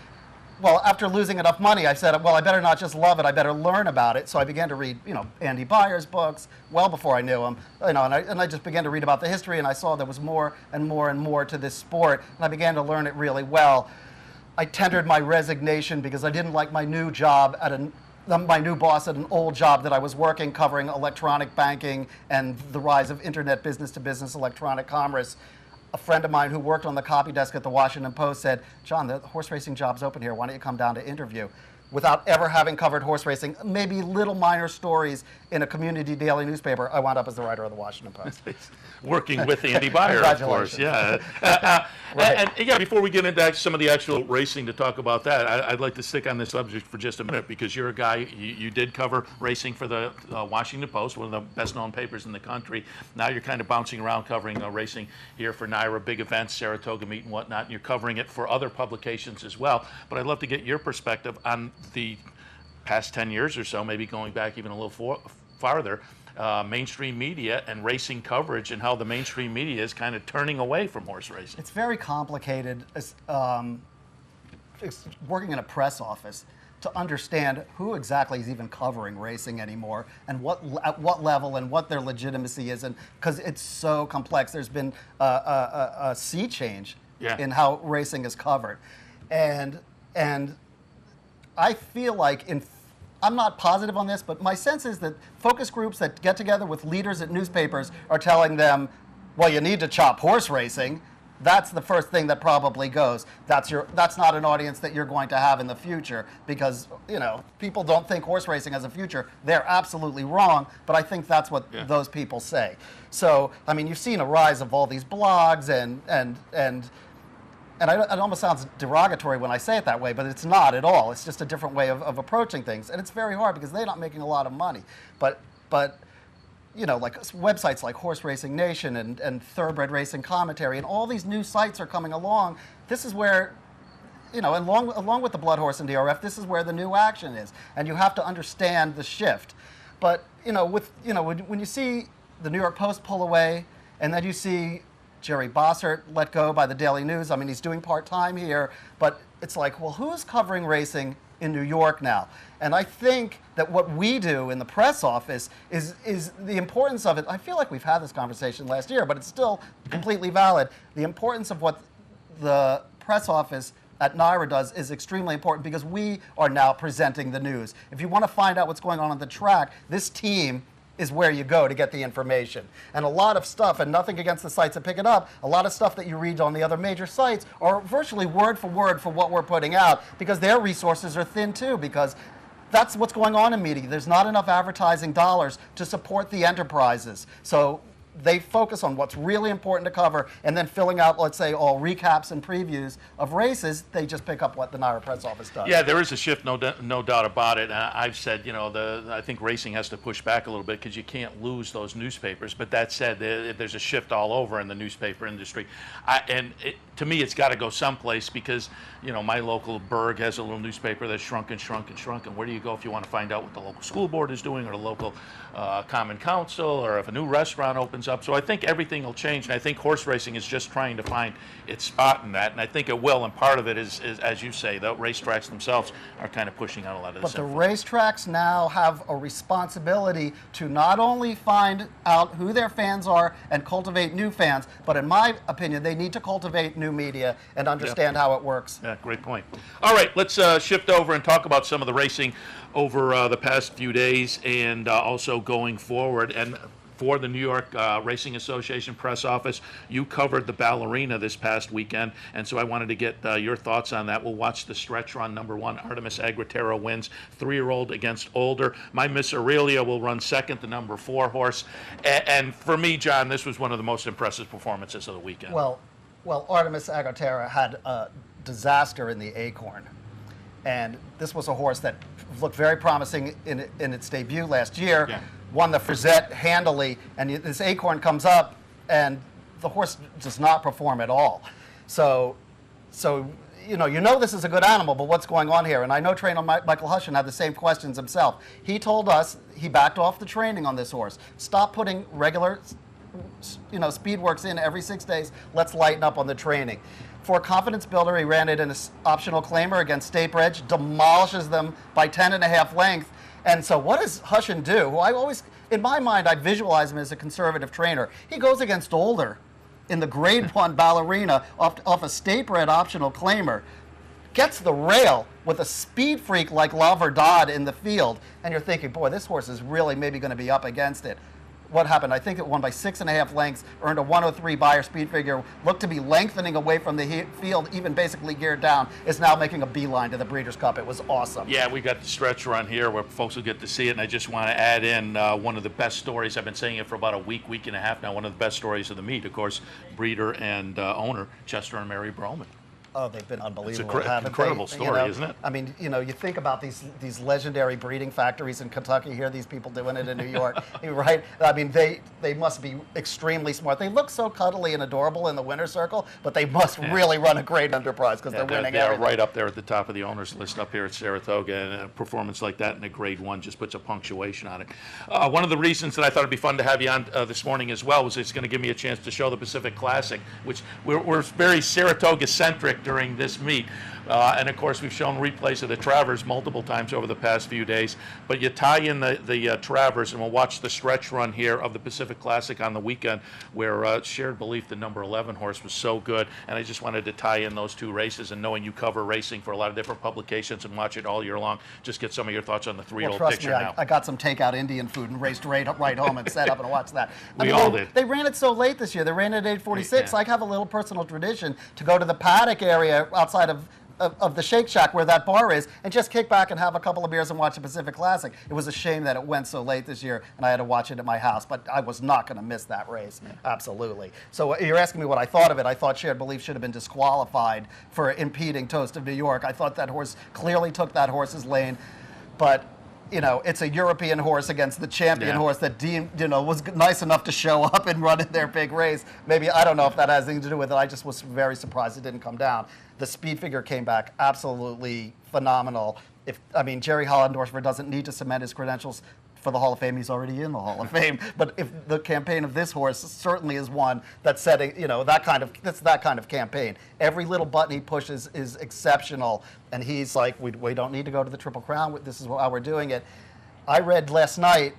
Well, after losing enough money, I said, well, I better not just love it, I better learn about it. So I began to read, Andy Byers' books, well before I knew him, and I just began to read about the history, and I saw there was more and more and more to this sport, and I began to learn it really well. I tendered my resignation because I didn't like my new job my new boss at an old job that I was working covering electronic banking and the rise of internet business-to-business electronic commerce. A friend of mine who worked on the copy desk at the Washington Post said, "John, the horse racing job's open here. Why don't you come down to interview?" Without ever having covered horse racing, maybe little minor stories in a community daily newspaper, I wound up as the writer of the Washington Post. Working with Andy Byer, of course. Yeah. Right. And before we get into some of the actual racing to talk about that, I'd like to stick on this subject for just a minute, because you're a guy, you did cover racing for the Washington Post, one of the best-known papers in the country. Now you're kind of bouncing around covering racing here for NYRA, big events, Saratoga Meet and whatnot, and you're covering it for other publications as well. But I'd love to get your perspective on the past 10 years or so, maybe going back even a little farther, mainstream media and racing coverage, and how the mainstream media is kind of turning away from horse racing. It's very complicated working in a press office to understand who exactly is even covering racing anymore, and at what level and what their legitimacy is, and because it's so complex. There's been a sea change in how racing is covered, and I feel like I'm not positive on this, but my sense is that focus groups that get together with leaders at newspapers are telling them, well, you need to chop horse racing. That's the first thing that probably goes. That's not an audience that you're going to have in the future, because people don't think horse racing has a future. They're absolutely wrong, but I think that's what those people say. So, I mean, you've seen a rise of all these blogs and it almost sounds derogatory when I say it that way, but it's not at all. It's just a different way of approaching things. And it's very hard because they're not making a lot of money. But like websites like Horse Racing Nation and Thoroughbred Racing Commentary and all these new sites are coming along. This is where, along with the Blood Horse and DRF, this is where the new action is. And you have to understand the shift. But, when you see the New York Post pull away, and then you see Jerry Bossert let go by the Daily News. I mean, he's doing part-time here, but it's like, well, who's covering racing in New York now. And I think that what we do in the press office is the importance of it. I feel like we've had this conversation last year, but it's still completely valid. The importance of what the press office at NYRA does is extremely important because we are now presenting the news. If you want to find out what's going on the track, this team is where you go to get the information. And a lot of stuff, and nothing against the sites that pick it up, a lot of stuff that you read on the other major sites are virtually word for what we're putting out because their resources are thin too, because that's what's going on in media. There's not enough advertising dollars to support the enterprises. So they focus on what's really important to cover, and then filling out, let's say, all recaps and previews of races, they just pick up what the NYRA press office does. Yeah, there is a shift, no doubt about it. I've said, I think racing has to push back a little bit because you can't lose those newspapers. But that said, there's a shift all over in the newspaper industry. To me, it's got to go someplace because, my local burg has a little newspaper that's shrunk and shrunk and shrunk. And where do you go if you want to find out what the local school board is doing or the local common council or if a new restaurant opens up? So I think everything will change. And I think horse racing is just trying to find its spot in that. And I think it will. And part of it is as you say, the racetracks themselves are kind of pushing out a lot of this. But the racetracks now have a responsibility to not only find out who their fans are and cultivate new fans, but in my opinion, they need to cultivate new media and understand how it works. Yeah, great point. All right, let's shift over and talk about some of the racing over the past few days and also going forward. And for the New York Racing Association press office, you covered the ballerina this past weekend, and so I wanted to get your thoughts on that. We'll watch the stretch run. Number 1, Artemis Agritera wins, 3-year-old against older. My Miss Aurelia will run second, the number 4 horse. And for me, John, this was one of the most impressive performances of the weekend. Well, Artemis Agritera had a disaster in the Acorn. And this was a horse that looked very promising in its debut last year. Yeah. Won the Frizette handily, and this Acorn comes up, and the horse does not perform at all. So you know this is a good animal, but what's going on here? And I know trainer Michael Hushin had the same questions himself. He told us he backed off the training on this horse. Stop putting regular, speed works in every 6 days. Let's lighten up on the training. For a confidence builder, he ran it in an optional claimer against State Bred, demolishes them by 10.5 length. And so what does Hushin do? Who I always, in my mind, I visualize him as a conservative trainer. He goes against older in the grade 1 ballerina off a State Bred optional claimer, gets the rail with a speed freak like La Verdad in the field, and you're thinking, boy, this horse is really maybe going to be up against it. What happened? I think it won by 6.5 lengths, earned a 103 Beyer speed figure, looked to be lengthening away from the field, even basically geared down, is now making a beeline to the Breeders' Cup. It was awesome. Yeah, we got the stretch run here where folks will get to see it, and I just want to add in one of the best stories. I've been saying it for about a week and a half now. One of the best stories of the meet, of course, breeder and owner Chester and Mary Broman. Oh, they've been unbelievable. It's an incredible story, isn't it? I mean, you think about these legendary breeding factories in Kentucky. Here, these people doing it in New York, right? I mean, they must be extremely smart. They look so cuddly and adorable in the winner's circle, but they must really run a great enterprise because they're winning everything. They're right up there at the top of the owners list up here at Saratoga, and a performance like that in a grade 1 just puts a punctuation on it. One of the reasons that I thought it'd be fun to have you on this morning as well was it's going to give me a chance to show the Pacific Classic, which we're very Saratoga-centric during this meet. And of course, we've shown replays of the Travers multiple times over the past few days. But you tie in the Travers, and we'll watch the stretch run here of the Pacific Classic on the weekend, where Shared Belief, the number 11 horse, was so good. And I just wanted to tie in those 2 races. And knowing you cover racing for a lot of different publications and watch it all year long, just get some of your thoughts on the 3-year-old picture now. I got some takeout Indian food and raced right home and set up and watched that. We all did. They ran it so late this year. They ran it at 8:46. Yeah. I have a little personal tradition to go to the paddock area outside of the Shake Shack where that bar is and just kick back and have a couple of beers and watch the Pacific Classic. It was a shame that it went so late this year and I had to watch it at my house, but I was not going to miss that race. Absolutely. So you're asking me what I thought of it. I thought Shared Belief should have been disqualified for impeding Toast of New York. I thought that horse clearly took that horse's lane, but it's a European horse against the champion horse that was nice enough to show up and run in their big race. Maybe, I don't know if that has anything to do with it. I just was very surprised it didn't come down. The speed figure came back absolutely phenomenal. Jerry Hollendorfer doesn't need to cement his credentials for the Hall of Fame. He's already in the Hall of Fame. But if the campaign of this horse certainly is one that's setting, that's that kind of campaign. Every little button he pushes is exceptional, and he's like, we don't need to go to the Triple Crown. This is how we're doing it. I read last night,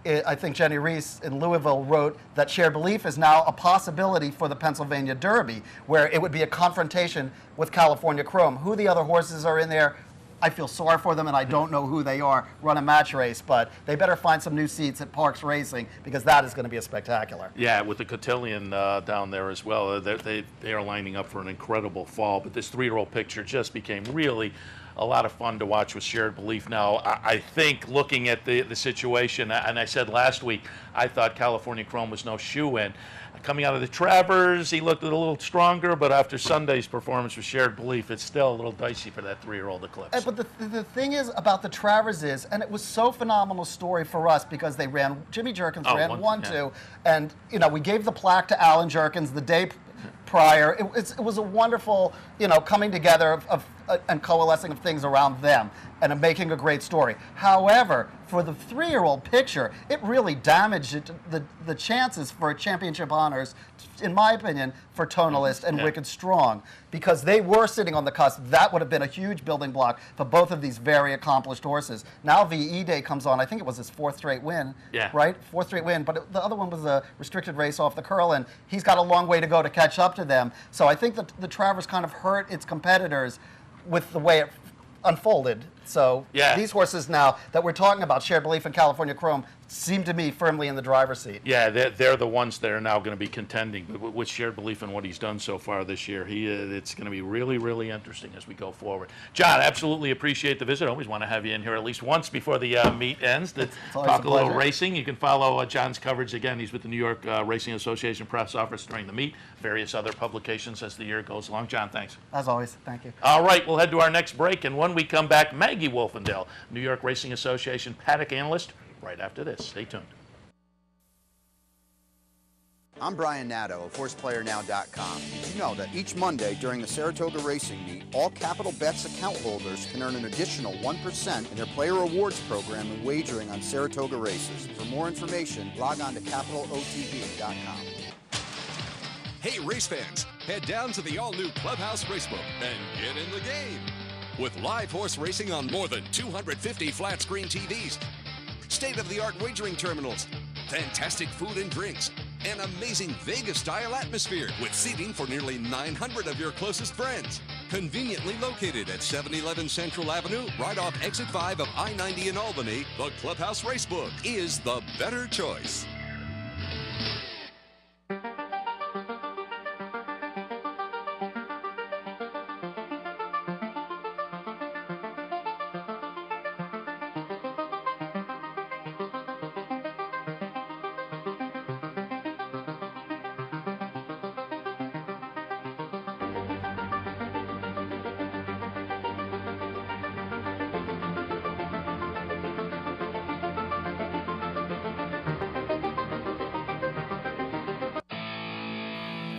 I think Jenny Reese in Louisville wrote that Shared Belief is now a possibility for the Pennsylvania Derby, where it would be a confrontation with California Chrome. Who the other horses are in there, I feel sorry for them, and I don't know who they are. Run a match race, but they better find some new seats at Parks Racing, because that is going to be a spectacular. Yeah, with the cotillion down there as well, they are lining up for an incredible fall. But this 3-year-old picture just became really a lot of fun to watch with Shared Belief. Now, I think looking at the situation, and I said last week, I thought California Chrome was no shoe-in. Coming out of the Travers, he looked a little stronger, but after Sunday's performance with Shared Belief, it's still a little dicey for that 3-year-old Eclipse. But the thing is about the Travers is, and it was so phenomenal story for us because they ran, Jimmy Jerkins ran 1-2, and we gave the plaque to Alan Jerkins the day prior. It was a wonderful, coming together of and coalescing of things around them and making a great story. However, for the 3-year-old picture, it really damaged the chances for championship honors, in my opinion, for Tonalist and Wicked Strong, because they were sitting on the cusp. That would have been a huge building block for both of these very accomplished horses. Now VE Day comes on. I think it was his 4th straight win, right? 4th straight win, but the other one was a restricted race off the curl, and he's got a long way to go to catch up to them. So I think that the Travers kind of hurt its competitors with the way it unfolded. So these horses now that we're talking about, Shared Belief and California Chrome, seem to be firmly in the driver's seat. Yeah, they're the ones that are now going to be contending with Shared Belief and what he's done so far this year. It's going to be really, really interesting as we go forward. John, absolutely appreciate the visit. Always want to have you in here at least once before the meet ends to talk a little racing. You can follow John's coverage. Again, he's with the New York Racing Association press office during the meet, various other publications as the year goes along. John, thanks. As always, thank you. All right, we'll head to our next break, and when we come back, Maggie Wolfendale, New York Racing Association paddock analyst, right after this. Stay tuned. I'm Brian Nadeau of HorsePlayerNow.com. Did you know that each Monday during the Saratoga Racing Meet, all Capital Bets account holders can earn an additional 1% in their player rewards program and wagering on Saratoga races? For more information, log on to CapitalOTB.com. Hey race fans, head down to the all-new Clubhouse Racebook and get in the game. With live horse racing on more than 250 flat-screen TVs, state-of-the-art wagering terminals, fantastic food and drinks, an amazing Vegas-style atmosphere with seating for nearly 900 of your closest friends. Conveniently located at 711 Central Avenue, right off Exit 5 of I-90 in Albany, the Clubhouse Racebook is the better choice.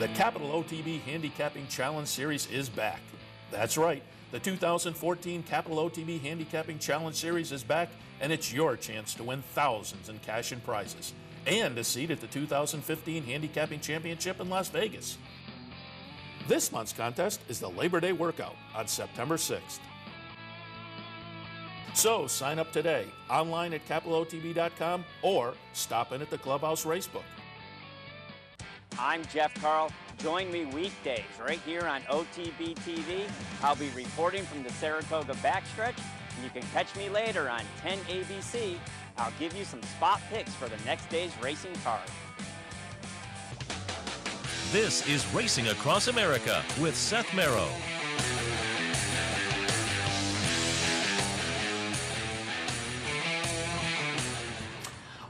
The Capital OTB Handicapping Challenge Series is back. That's right. The 2014 Capital OTB Handicapping Challenge Series is back, and it's your chance to win thousands in cash and prizes, and a seat at the 2015 Handicapping Championship in Las Vegas. This month's contest is the Labor Day Workout on September 6th. So sign up today, online at CapitalOTB.com, or stop in at the Clubhouse Racebook. I'm Jeff Carl. Join me weekdays right here on OTB TV. I'll be reporting from the Saratoga backstretch, and you can catch me later on 10 ABC. I'll give you some spot picks for the next day's racing card. This is Racing Across America with Seth Merrow.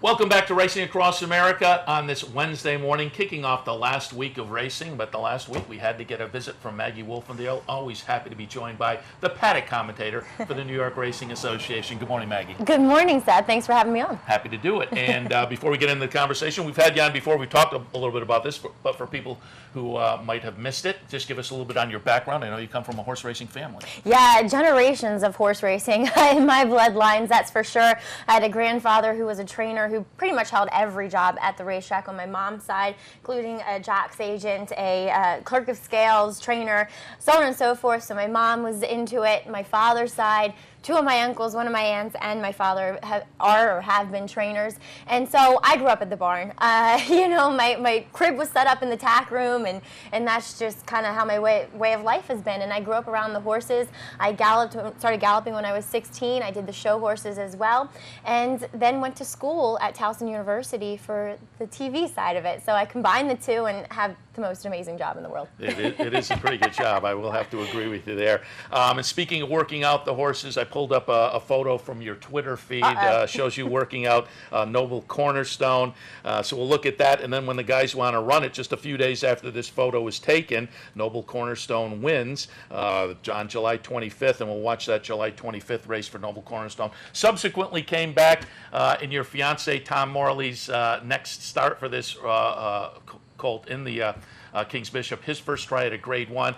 Welcome back to Racing Across America on this Wednesday morning, kicking off the last week of racing. But the last week we had to get a visit from Maggie Wolfendale. Always happy to be joined by the paddock commentator for the New York Racing Association. Good morning, Maggie. Good morning, Seth. Thanks for having me on. Happy to do it. And before we get into the conversation, we've had you on before. We've talked a little bit about this, but for people who might have missed it, just give us a little bit on your background. I know you come from a horse racing family. Yeah, generations of horse racing in my bloodlines, that's for sure. I had a grandfather who was a trainer who pretty much held every job at the racetrack on my mom's side, including a jock's agent, a clerk of scales, trainer, so on and so forth. So my mom was into it. My father's side, two of my uncles, one of my aunts, and my father have been trainers. And so I grew up at the barn. You know, my crib was set up in the tack room, and that's just kind of how my way of life has been. And I grew up around the horses. I started galloping when I was 16. I did the show horses as well, and then went to school at Towson University for the TV side of it. So I combined the two and have the most amazing job in the world. It is a pretty good job. I will have to agree with you there. And speaking of working out the horses, I pulled up a photo from your Twitter feed. Shows you working out Noble Cornerstone. So we'll look at that, and then when the guys want to run it, just a few days after this photo was taken, Noble Cornerstone wins on July 25th, and we'll watch that July 25th race for Noble Cornerstone. Subsequently came back in your fiance Tom Morley's next start for this colt in the King's Bishop, his first try at a Grade 1.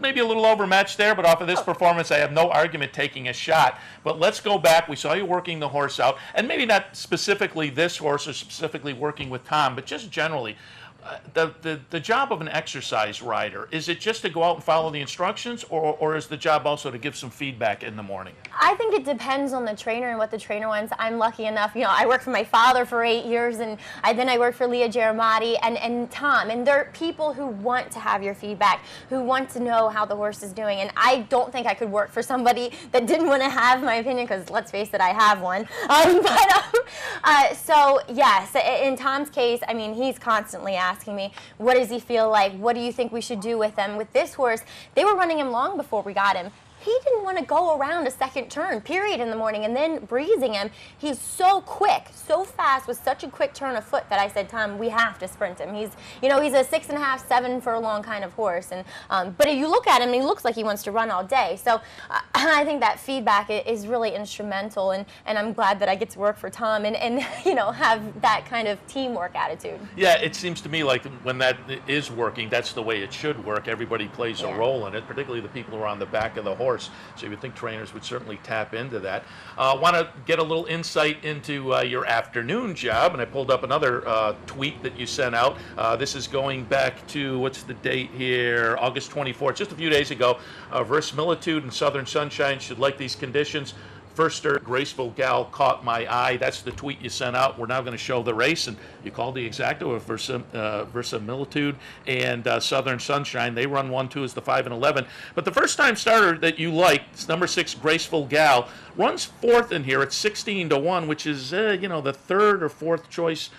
Maybe a little overmatched there, but off of this performance, I have no argument taking a shot. But let's go back. We saw you working the horse out, and maybe not specifically this horse or specifically working with Tom, but just generally. The job of an exercise rider, is it just to go out and follow the instructions, or is the job also to give some feedback in the morning? I think it depends on the trainer and what the trainer wants. I'm lucky enough, you know, I worked for my father for 8 years, and then I worked for Leah Giramati and Tom, and they're people who want to have your feedback, who want to know how the horse is doing, and I don't think I could work for somebody that didn't want to have my opinion, because let's face it, I have one. So yes, in Tom's case, I mean, he's constantly asking me, what does he feel like? What do you think we should do with him? With this horse, they were running him long before we got him. He didn't want to go around a second turn, period, in the morning, and then breezing him. He's so quick, so fast, with such a quick turn of foot that I said, Tom, we have to sprint him. He's, you know, he's a 6.5, 7 furlong kind of horse, and but if you look at him, he looks like he wants to run all day. So I think that feedback is really instrumental, and I'm glad that I get to work for Tom and you know, have that kind of teamwork attitude. Yeah, it seems to me like when that is working, that's the way it should work. Everybody plays a role in it, particularly the people who are on the back of the horse. So you would think trainers would certainly tap into that. Want to get a little insight into your afternoon job, and I pulled up another tweet that you sent out. This is going back to, what's the date here? August 24th, just a few days ago. Verisimilitude and Southern Sunshine should like these conditions. Firster, Graceful Gal caught my eye. That's the tweet you sent out. We're now going to show the race, and you called the exacto of Verisimilitude and Southern Sunshine. They run 1-2 as the 5 and 11. But the first time starter that you liked, it's number 6, Graceful Gal, runs fourth in here at 16-1, which is you know, the third or fourth choice,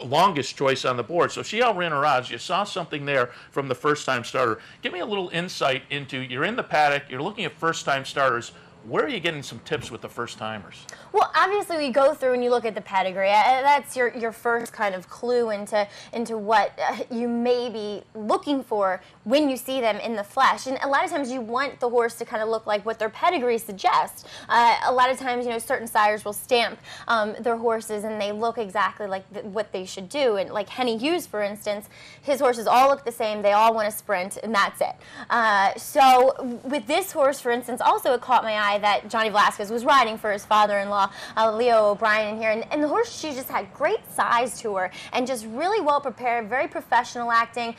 longest choice on the board. So she outran her odds. You saw something there from the first time starter. Give me a little insight into, you're in the paddock, you're looking at first time starters. Where are you getting some tips with the first-timers? Well, obviously, we go through and you look at the pedigree. That's your first kind of clue into what you may be looking for when you see them in the flesh. And a lot of times you want the horse to kind of look like what their pedigree suggests. A lot of times, you know, certain sires will stamp their horses and they look exactly like what they should do. And like Henny Hughes, for instance, his horses all look the same. They all want to sprint, and that's it. So with this horse, for instance, also it caught my eye that Johnny Velasquez was riding for his father-in-law, Leo O'Brien, in here. And the horse, she just had great size to her and just really well prepared, very professional acting,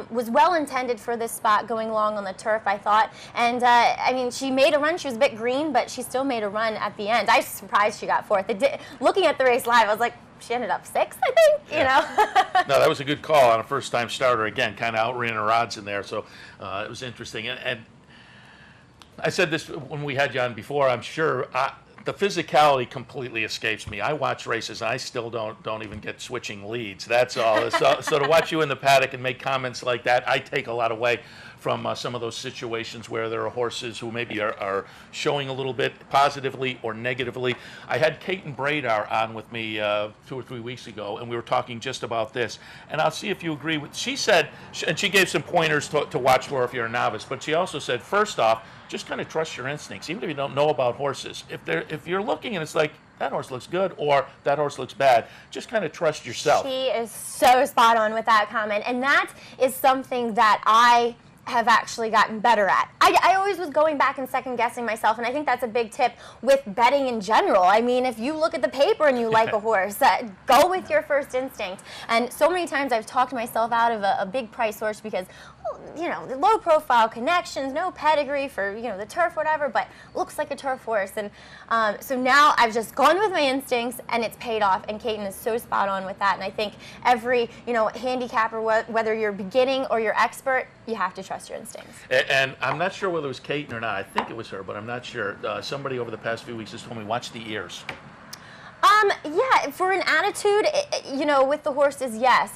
was well intended for this spot going long on the turf, I thought. And, I mean, she made a run. She was a bit green, but she still made a run at the end. I was surprised she got fourth. Looking at the race live, I was like, she ended up 6th, I think, you know. No, that was a good call on a first-time starter. Again, kind of outran her odds in there, so it was interesting. And I said this when we had you on before, I'm sure the physicality completely escapes me. I watch races and I still don't even get switching leads. That's all. So to watch you in the paddock and make comments like that, I take a lot away from some of those situations where there are horses who maybe are showing a little bit positively or negatively. I had Kaiten Bradar on with me 2 or 3 weeks ago, and we were talking just about this. And I'll see if you agree with. She said, and she gave some pointers to watch for if you're a novice. But she also said, first off, just kind of trust your instincts, even if you don't know about horses. If you're looking and it's like, that horse looks good or that horse looks bad, just kind of trust yourself. She is so spot on with that comment, and that is something that I have actually gotten better at. I always was going back and second guessing myself, and I think that's a big tip with betting in general. I mean, if you look at the paper and you like a horse, go with your first instinct. And so many times I've talked myself out of a big price horse because, you know, the low profile connections, no pedigree for, you know, the turf, whatever, but looks like a turf horse. And so now I've just gone with my instincts and it's paid off, and Kaiten is so spot on with that. And I think every, you know, handicapper, whether you're beginning or you're expert, you have to trust your instincts. And I'm not sure whether it was Kaiten or not. I think it was her, but I'm not sure. Somebody over the past few weeks has told me, watch the ears. Yeah, for an attitude, you know, with the horses, yes.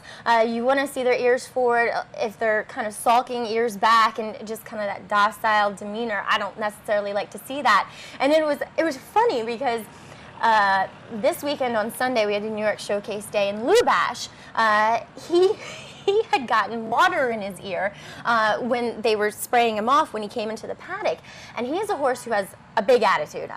You want to see their ears forward. If they're kind of sulking, ears back, and just kind of that docile demeanor, I don't necessarily like to see that. And it was funny because this weekend on Sunday, we had the New York Showcase Day, and Lubash, he had gotten water in his ear when they were spraying him off when he came into the paddock. And he is a horse who has a big attitude.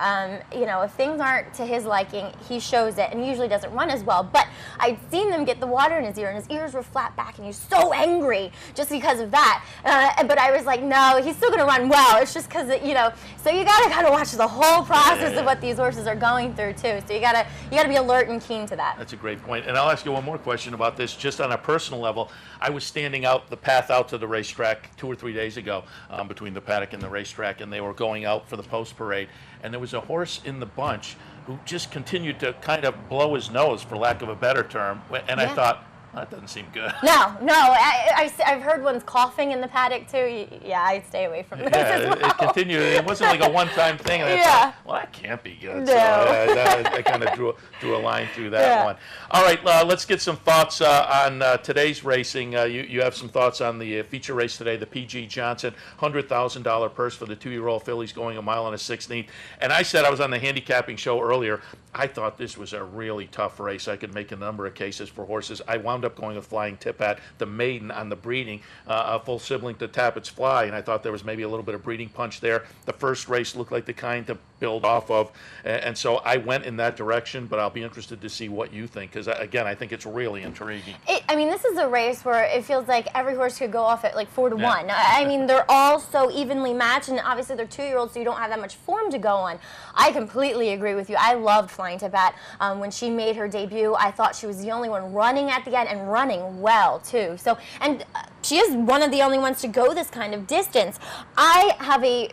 You know, if things aren't to his liking, he shows it, and he usually doesn't run as well. But I'd seen them get the water in his ear, and his ears were flat back, and he was so angry just because of that. But I was like, no, he's still going to run well. It's just because, you know, so you got to kind of watch the whole process of what these horses are going through, too. So you got to be alert and keen to that. That's a great point. And I'll ask you one more question about this, just on a personal level. I was standing out the path out to the racetrack 2 or 3 days ago between the paddock and the racetrack, and they were going out for the post parade. And there was a horse in the bunch who just continued to kind of blow his nose, for lack of a better term. And I thought, that doesn't seem good. No. I've heard ones coughing in the paddock, too. Yeah, I'd stay away from this as well. It continued. It wasn't like a one-time thing. And I thought, well, that can't be good. No. So I kind of drew a line through that one. All right, let's get some thoughts on today's racing. You have some thoughts on the feature race today, the P.G. Johnson $100,000 purse for the 2-year-old fillies going 1 mile and a 16th. And I said, I was on the handicapping show earlier, I thought this was a really tough race. I could make a number of cases for horses. I wound up going with Flying Tipat, the maiden on the breeding, a full sibling to Tappett's Fly, and I thought there was maybe a little bit of breeding punch there. The first race looked like the kind to build off of, and so I went in that direction, but I'll be interested to see what you think, because again, I think it's really intriguing. I mean, this is a race where it feels like every horse could go off at like 4 to 1. I mean, they're all so evenly matched, and obviously they're 2-year-olds, so you don't have that much form to go on. I completely agree with you. I loved Flying Tipat. When she made her debut, I thought she was the only one running at the end and running well, too. So, and she is one of the only ones to go this kind of distance. I have a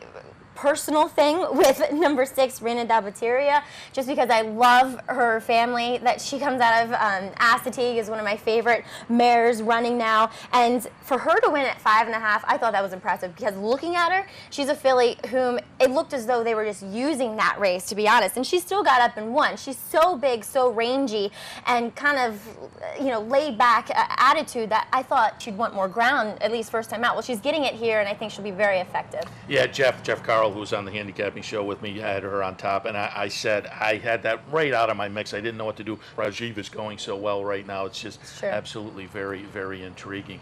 personal thing with number 6, Reina da Bateria, just because I love her family that she comes out of. Assateague is one of my favorite mares running now, and for her to win at 5.5, I thought that was impressive, because looking at her, she's a filly whom it looked as though they were just using that race, to be honest, and she still got up and won. She's so big, so rangy, and kind of, you know, laid back attitude that I thought she'd want more ground, at least first time out. Well, she's getting it here, and I think she'll be very effective. Yeah, Jeff Carl, who was on the handicapping show with me, had her on top, and I said I had that right out of my mix. I didn't know what to do. Rajiv is going so well right now. It's just absolutely very, very intriguing.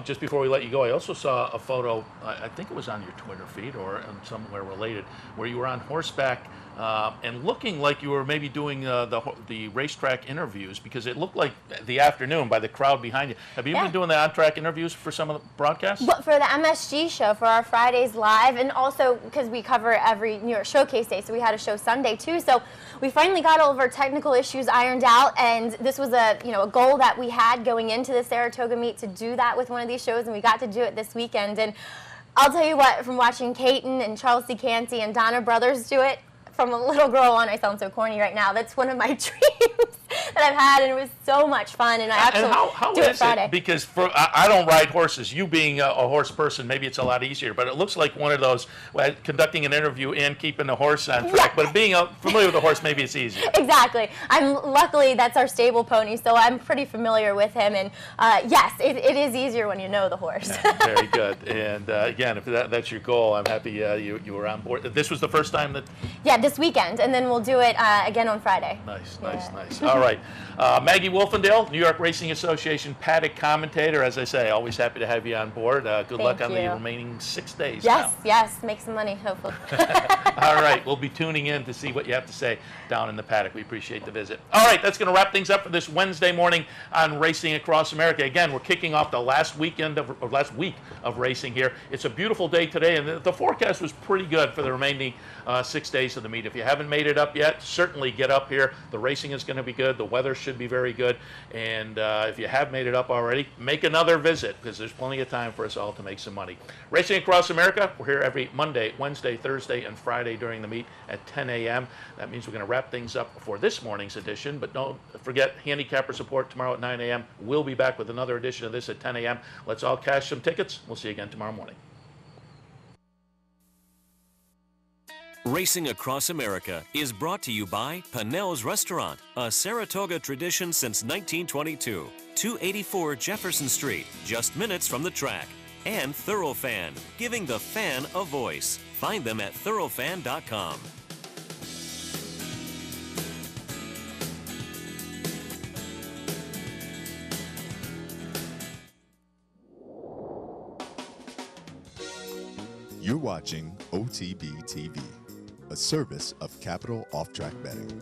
Just before we let you go, I also saw a photo, I think it was on your Twitter feed or somewhere related, where you were on horseback and looking like you were maybe doing the racetrack interviews, because it looked like the afternoon by the crowd behind you. Have you been doing the on-track interviews for some of the broadcasts? But for the MSG show, for our Fridays live, and also because we cover every New York Showcase Day, so we had a show Sunday too. So we finally got all of our technical issues ironed out, and this was a goal that we had going into the Saratoga meet, to do that with one of these shows, and we got to do it this weekend. And I'll tell you what, from watching Kaiten and Charles C. Canty and Donna Brothers do it, from a little girl on, I sound so corny right now, that's one of my dreams. that I've had, and it was so much fun. And I actually how do it is Friday. it? Because I don't ride horses. You being a horse person, maybe it's a lot easier. But it looks like one of those conducting an interview and keeping the horse on track. But being familiar with the horse, maybe it's easier. Exactly. Luckily that's our stable pony, so I'm pretty familiar with him. And yes, it is easier when you know the horse. Yeah, very good. And again, if that's your goal, I'm happy you were on board. This was the first time that. Yeah, this weekend, and then we'll do it again on Friday. Nice. All right. Maggie Wolfendale, New York Racing Association paddock commentator. As I say, always happy to have you on board. Good luck on the remaining 6 days. Yes, make some money, hopefully. All right, we'll be tuning in to see what you have to say down in the paddock. We appreciate the visit. All right, that's going to wrap things up for this Wednesday morning on Racing Across America. Again, we're kicking off the last week of racing here. It's a beautiful day today, and the forecast was pretty good for the remaining 6 days of the meet. If you haven't made it up yet, certainly get up here. The racing is going to be good. The weather should be very good. And if you have made it up already, make another visit, because there's plenty of time for us all to make some money. Racing Across America, we're here every Monday, Wednesday, Thursday, and Friday during the meet at 10 a.m. That means we're going to wrap things up for this morning's edition, but don't forget handicapper support tomorrow at 9 a.m. We'll be back with another edition of this at 10 a.m. Let's all cash some tickets. We'll see you again tomorrow morning. Racing Across America is brought to you by Pinnell's Restaurant, a Saratoga tradition since 1922. 284 Jefferson Street, just minutes from the track. And Thoroughfan, giving the fan a voice. Find them at thoroughfan.com. You're watching OTB TV, a service of Capital Off Track Betting.